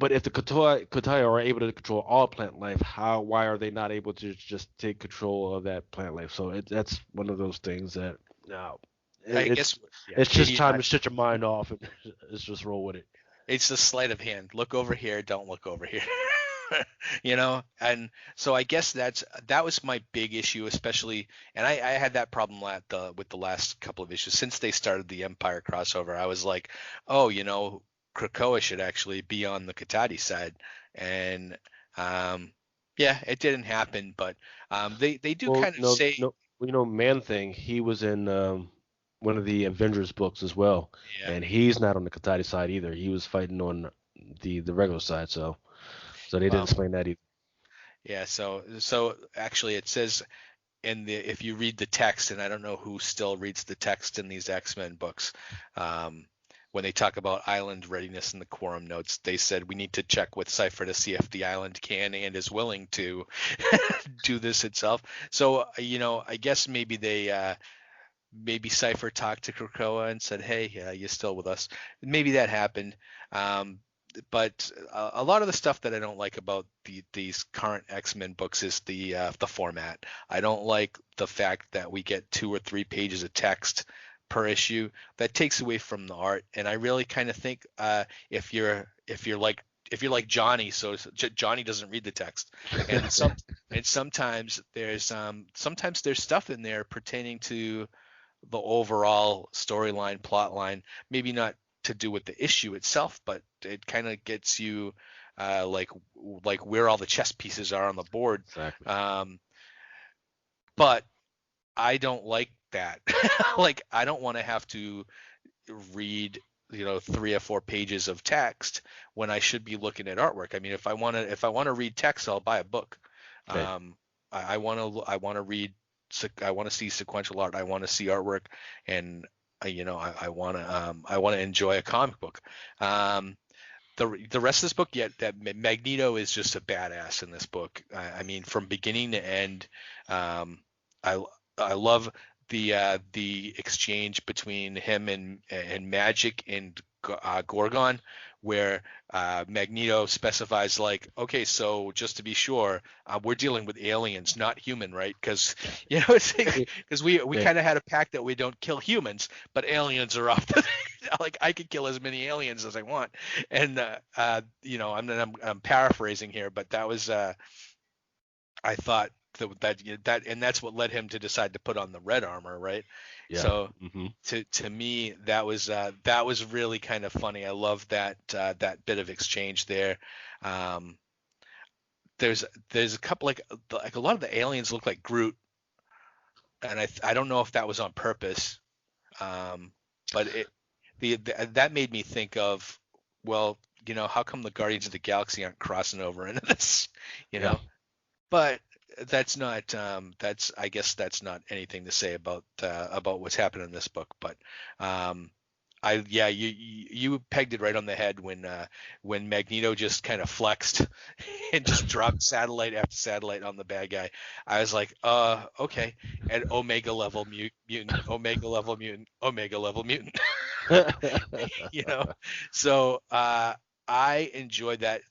if the Kotai are able to control all plant life, why are they not able to just take control of that plant life? So that's one of those things that now I it's guess, yeah, it's just maybe time not. to shut your mind off and let's just roll with it. It's the sleight of hand. Look over here, don't look over here. And so I guess that was my big issue, especially, and I had that problem with the last couple of issues since they started the Empire crossover. I was like, oh, Krakoa should actually be on the Katati side, and um, yeah, it didn't happen, but they do Well, kind of no, say, no, Man Thing. He was in one of the Avengers books as well, yeah, and he's not on the Katati side either. He was fighting on the regular side, so they didn't well, explain that either. yeah, so actually it says if you read the text, and I don't know who still reads the text in these X-Men books, um, when they talk about island readiness in the quorum notes, they said we need to check with Cypher to see if the island can and is willing to do this itself. So, I guess maybe Cypher talked to Krakoa and said, "Hey, you still with us?" Maybe that happened. Um, but a lot of the stuff that I don't like about these current X-Men books is the format. I don't like the fact that we get 2 or 3 pages of text per issue. That takes away from the art, and I really kind of think if you're like Johnny, so Johnny doesn't read the text, and sometimes there's stuff in there pertaining to the overall storyline, plot line, maybe not to do with the issue itself, but it kind of gets you like where all the chess pieces are on the board. Exactly. Um, but I don't like that. Like I don't want to have to read 3 or 4 pages of text when I should be looking at artwork. I mean, if I want to read text, I'll buy a book. Right. Um, I want to read. I want to see sequential art. I want to see artwork, and I want to enjoy a comic book. Um, the rest of this book, yet that Magneto is just a badass in this book. I mean, from beginning to end, um, I I love the exchange between him and Magic and Gorgon, where Magneto specifies like, okay, so just to be sure, we're dealing with aliens, not human, right? Because it's because we Yeah. kind of had a pact that we don't kill humans, but aliens are off the like I could kill as many aliens as I want, and I'm paraphrasing here, but that was I thought that and that's what led him to decide to put on the red armor, right? Yeah. So Hmm. to me that was really kind of funny. I love that bit of exchange there. Um, there's a couple like a lot of the aliens look like Groot, and I don't know if that was on purpose, but that made me think of, well, how come the Guardians of the Galaxy aren't crossing over into this, you Yeah. know? But that's I guess that's not anything to say about what's happened in this book. But um, yeah, you pegged it right on the head when Magneto just kind of flexed and just dropped satellite after satellite on the bad guy. I was like, okay, and Omega level mutant, Omega level mutant, Omega level mutant. you know, so I enjoyed that.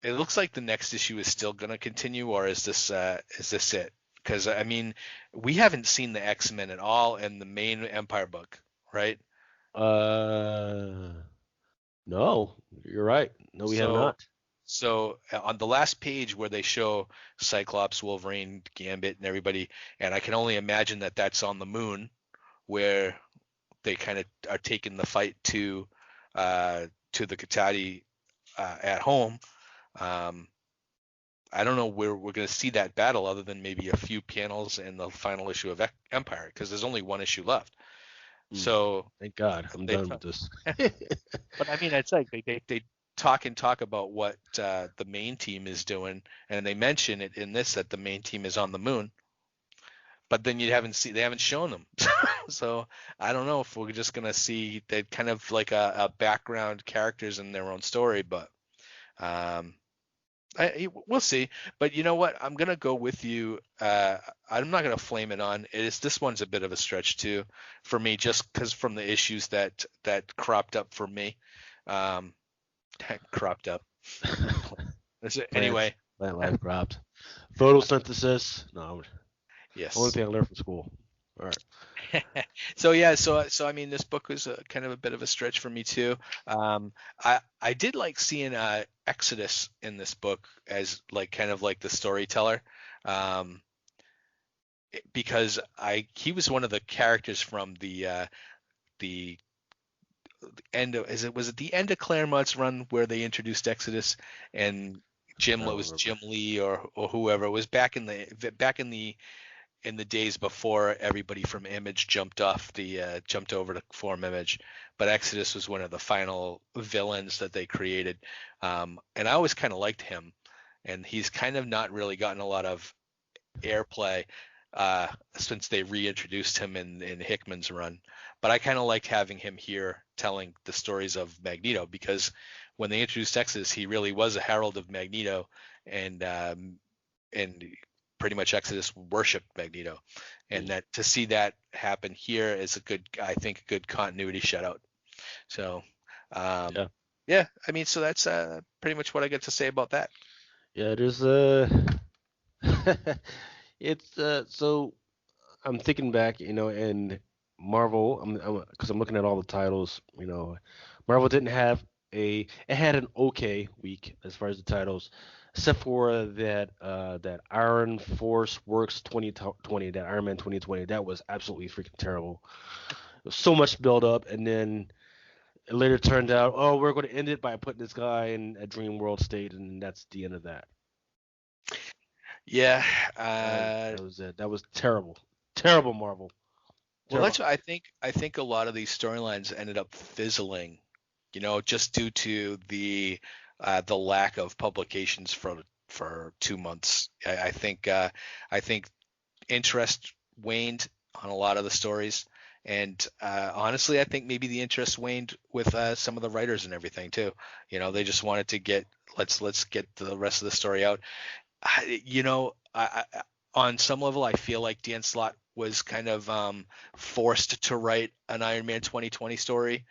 It looks like the next issue is still going to continue, or is this it? Because I mean, we haven't seen the X-Men at all in the main Empire book, right? uh, no, you're right. No, we have So not. on the last page where they show Cyclops, Wolverine, Gambit, and everybody, and I can only imagine that that's on the moon where they kind of are taking the fight to the Katati at home. Um, I don't know where we're going to see that battle other than maybe a few panels in the final issue of Empire, because there's only one issue left. Mm, So thank God, I'm they, done with this. but I mean, it's like they talk about what the main team is doing, and they mention it in this that the main team is on the moon, but then they haven't shown them. So I don't know if we're just going to see they kind of like a background characters in their own story, but um, we'll see. But you know what? I'm gonna go with you. I'm not gonna flame it on. This one's a bit of a stretch too, for me, just because from the issues that cropped up for me. Um, cropped up. Plant, Anyway, plant life crops. Photosynthesis. No, only yes. thing I learned from school. All right. So yeah, so I mean, this book was kind of a bit of a stretch for me too. I did like seeing Exodus in this book as like kind of like the storyteller, um, because I he was one of the characters from the end of is it was it the end of Claremont's run where they introduced Exodus and I Jim don't was remember. Jim Lee or whoever. It was back in the days before everybody from Image jumped over to Form Image, but Exodus was one of the final villains that they created, and I always kind of liked him, and he's kind of not really gotten a lot of airplay since they reintroduced him in Hickman's run, but I kind of liked having him here telling the stories of Magneto because when they introduced Exodus, he really was a herald of Magneto, and pretty much Exodus worshipped Magneto, and Mm. that to see that happen here is a good, I think, a good continuity shutout. So, um, Yeah. yeah, I mean, so that's pretty much what I get to say about that. Yeah. There's it's so I'm thinking back, and Marvel. Because I'm looking at all the titles. Marvel didn't have it had an okay week as far as the titles, except for that Iron Force Works 2020, that Iron Man 2020. That was absolutely freaking terrible. So much build up, and then it later turned out, oh, we're going to end it by putting this guy in a dream world state, and that's the end of that. Yeah, That was it. That was terrible. Terrible Marvel. well, Terrible. that's what I think. I think a lot of these storylines ended up fizzling, just due to the lack of publications for 2 months. I think interest waned on a lot of the stories. And honestly, I think maybe the interest waned with some of the writers and everything too. They just wanted to get let's get the rest of the story out. On some level, I feel like Dan Slott was kind of forced to write an Iron Man 2020 story.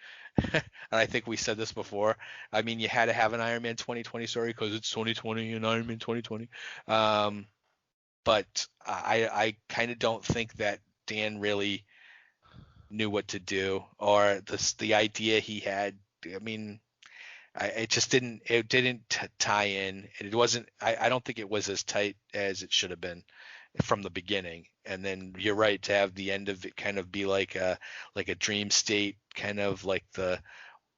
And I think we said this before. I mean, you had to have an Iron Man 2020 story because it's 2020 and Iron Man 2020. Um, but I kind of don't think that Dan really knew what to do or the idea he had. I mean, it didn't tie in. It wasn't. I don't think it was as tight as it should have been from the beginning. And then you're right to have the end of it kind of be like a dream state, kind of like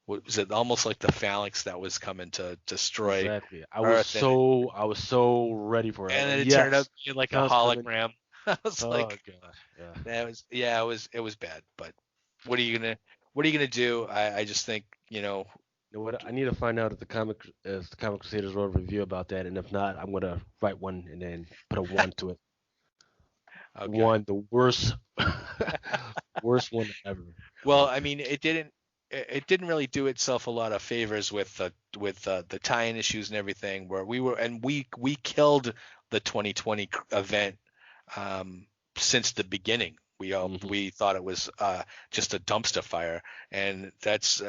what was it almost like the phalanx that was coming to destroy Exactly. Earth, I was so ready for it. and then it turned out Yes, being like a Palace coming. hologram. I was Oh like, gosh, yeah. that was yeah, it was bad. But what are you gonna what are you gonna do? I just think You know what? I need to find out if the Comic Crusaders wrote a review about that, and if not, I'm gonna write one and then put a one to it. okay. One, the worst, worst one ever. Well, But I mean, it didn't really do itself a lot of favors with the tie-in issues and everything. Where we killed the 2020 event since the beginning. mhm. We thought it was just a dumpster fire, and that's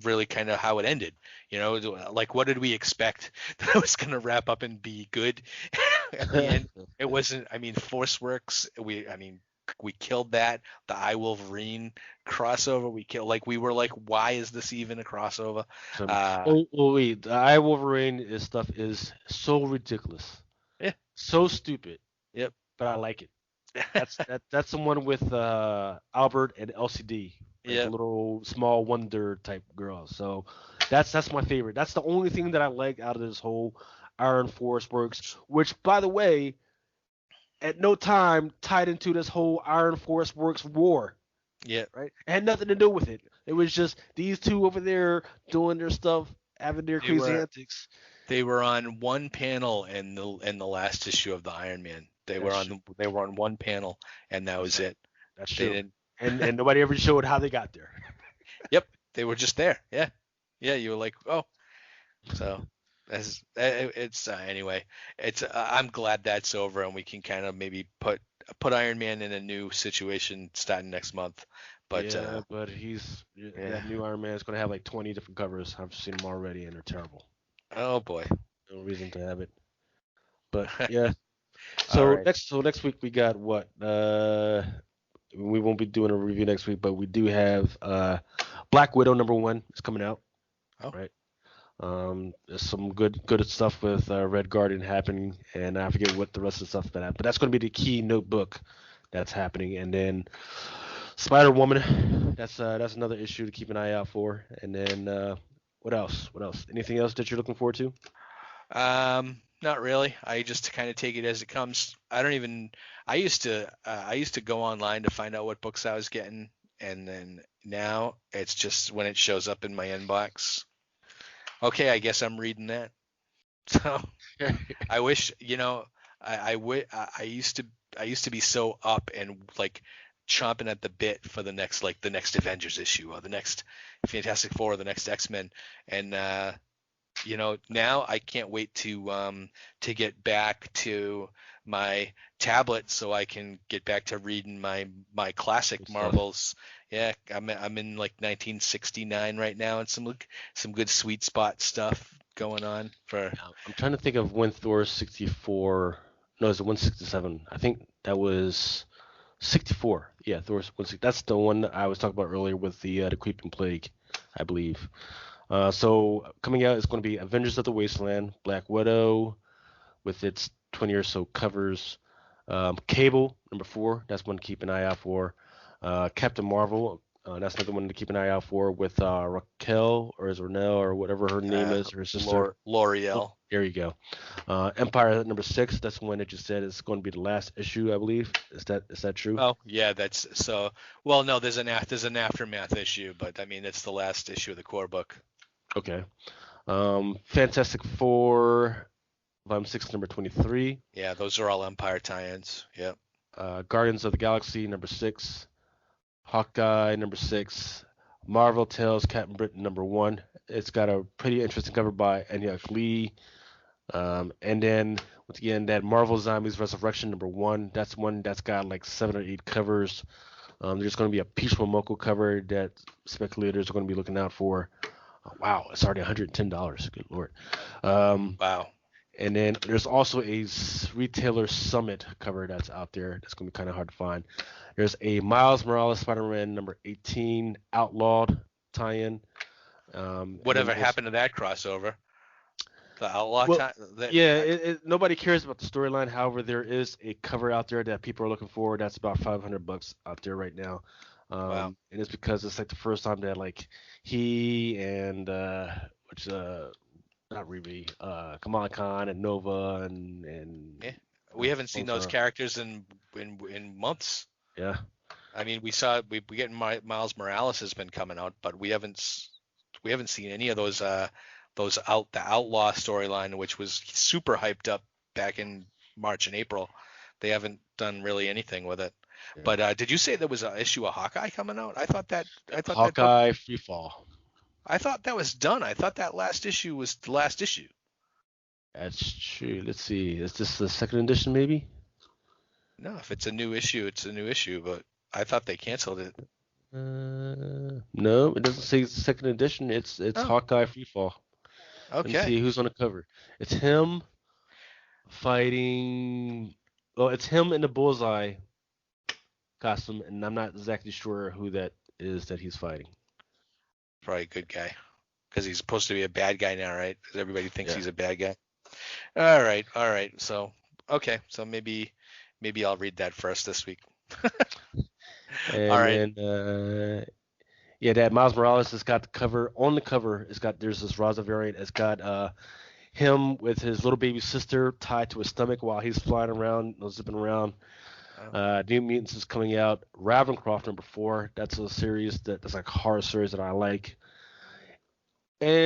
really kind of how it ended. Like what did we expect that it was going to wrap up and be good? At the end, it wasn't. I mean, ForceWorks. I mean, we killed that. The I Wolverine crossover. We were like, why is this even a crossover? So, Uh, wait, the I Wolverine is stuff is so ridiculous, yeah, so stupid, yep, but I like it. That's the one with Albert and LCD, like the yep. little small wonder type girl. So that's my favorite. That's the only thing that I like out of this whole Iron Force works, which by the way, at no time tied into this whole Iron Force works war, Yeah, right? It had nothing to do with it. It was just these two over there doing their stuff, having their they crazy were antics. they were on one panel in the last issue of the Iron Man. That's true. They were on one panel, and that was Exactly. it. That's They true. didn't. And nobody ever showed how they got there. Yep, they were just there. Yeah, yeah. You were like, oh, so it's anyway. It's I'm glad that's over, and we can kind of maybe put Iron Man in a new situation starting next month. But Yeah, but yeah. that new Iron Man is gonna have like 20 different covers. I've seen them already, and they're terrible. Oh boy. No reason to have it. But yeah. All So right. next week we got what? We won't be doing a review next week, but we do have Black Widow #1 is coming out, Oh, right? There's some good stuff with Red Guardian happening, and I forget what the rest of the stuff is that, but that's going to be the key notebook that's happening, and then Spider Woman, that's another issue to keep an eye out for, and then what else? What else? Anything else that you're looking forward to? not really. I just kind of take it as it comes. I don't even. I used to go online to find out what books I was getting, and then now it's just when it shows up in my inbox. Okay, I guess I'm reading that. So I wish, I used to be so up and like chomping at the bit for the next Avengers issue or the next Fantastic Four or the next X-Men, and now I can't wait to get back to my tablet so I can get back to reading my classic Good stuff. Marvels. Yeah, I'm in like 1969 right now, and some good sweet spot stuff going on for. Yeah, I'm trying to think of when Thor 64. No, it's 167. I think that was 64. Yeah, Thor's 160. That's the one that I was talking about earlier with the Creeping Plague, I believe. So coming out is going to be Avengers of the Wasteland, Black Widow with its 20 or so covers, Cable #4. That's one to keep an eye out for. Captain Marvel. That's another one to keep an eye out for with Raquel or is Renelle or whatever her name is, her sister. L'Oreal. There you go. Empire #6. That's the one that you said is going to be the last issue, I believe. Is that true? Oh, yeah, that's so. Well, no, there's an aftermath issue, but I mean it's the last issue of the core book. Okay. Fantastic Four, Volume 6, #23. Yeah, those are all Empire tie-ins. Yep. Guardians of the Galaxy #6. Hawkeye #6. Marvel Tales Captain Britain #1. It's got a pretty interesting cover by Anya Lee. And then once again that Marvel Zombies Resurrection #1. That's one that's got like 7 or 8 covers. There's going to be a Peach Momoko cover that speculators are going to be looking out for. Oh, wow, it's already $110. Good lord. Um, Wow. and then there's also a retailer summit cover that's out there that's going to be kind of hard to find. There's a Miles Morales Spider-Man #18 Outlawed tie-in. And then Whatever also, happened to that crossover? The Outlaw well, tie that yeah, nobody cares about the storyline. However, there is a cover out there that people are looking for. That's about $500 out there right now. wow. And it's because it's like the first time that like he and which not Ruby, Kamala Khan and Nova Yeah. We haven't seen those Bosa. characters in months. Yeah. I mean, we getting Miles Morales has been coming out, but we haven't seen any of the Outlaw storyline, which was super hyped up back in March and April. They haven't done really anything with it. Yeah. But did you say there was an issue of Hawkeye coming out? I thought that book Hawkeye Freefall. I thought that was done. I thought that last issue was the last issue. That's true. Let's see. Is this the second edition maybe? No, if it's a new issue, it's a new issue. But I thought they canceled it. No, it doesn't say second edition. It's Oh, Hawkeye Freefall. Let me okay. see who's on the cover. It's him fighting. Well, it's him in the bullseye costume, and I'm not exactly sure who that is that he's fighting. Probably a good guy because he's supposed to be a bad guy now, right? 'Cause everybody thinks Yeah. he's a bad guy. All right, all right. So okay, so maybe I'll read that first this week. All And right. then yeah, that Miles Morales has got the cover. On the cover, there's this Raza variant. It's got him with his little baby sister tied to his stomach while he's flying around, zipping around. Oh, New Mutants is coming out. Ravencroft #4. That's a series that's like a horror series that I like. And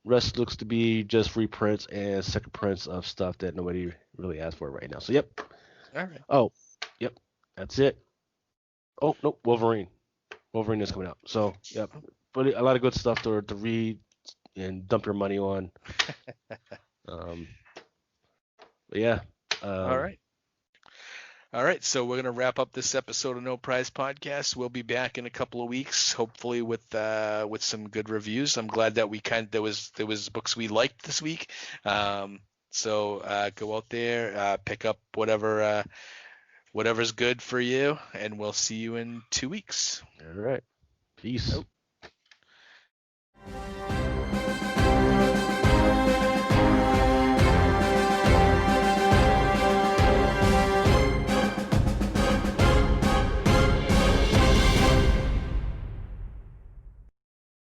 rest looks to be just reprints and second prints of stuff that nobody really asked for right now. So yep. all right. Oh, yep. That's it. Oh nope, Wolverine. Wolverine is coming out. So yep. But a lot of good stuff to read and dump your money on. Um, but yeah. All Um, right. All right, so we're gonna wrap up this episode of No Prize Podcast. We'll be back in a couple of weeks, hopefully with some good reviews. I'm glad that there was books we liked this week. So go out there, pick up whatever's good for you, and we'll see you in 2 weeks. All right. Peace.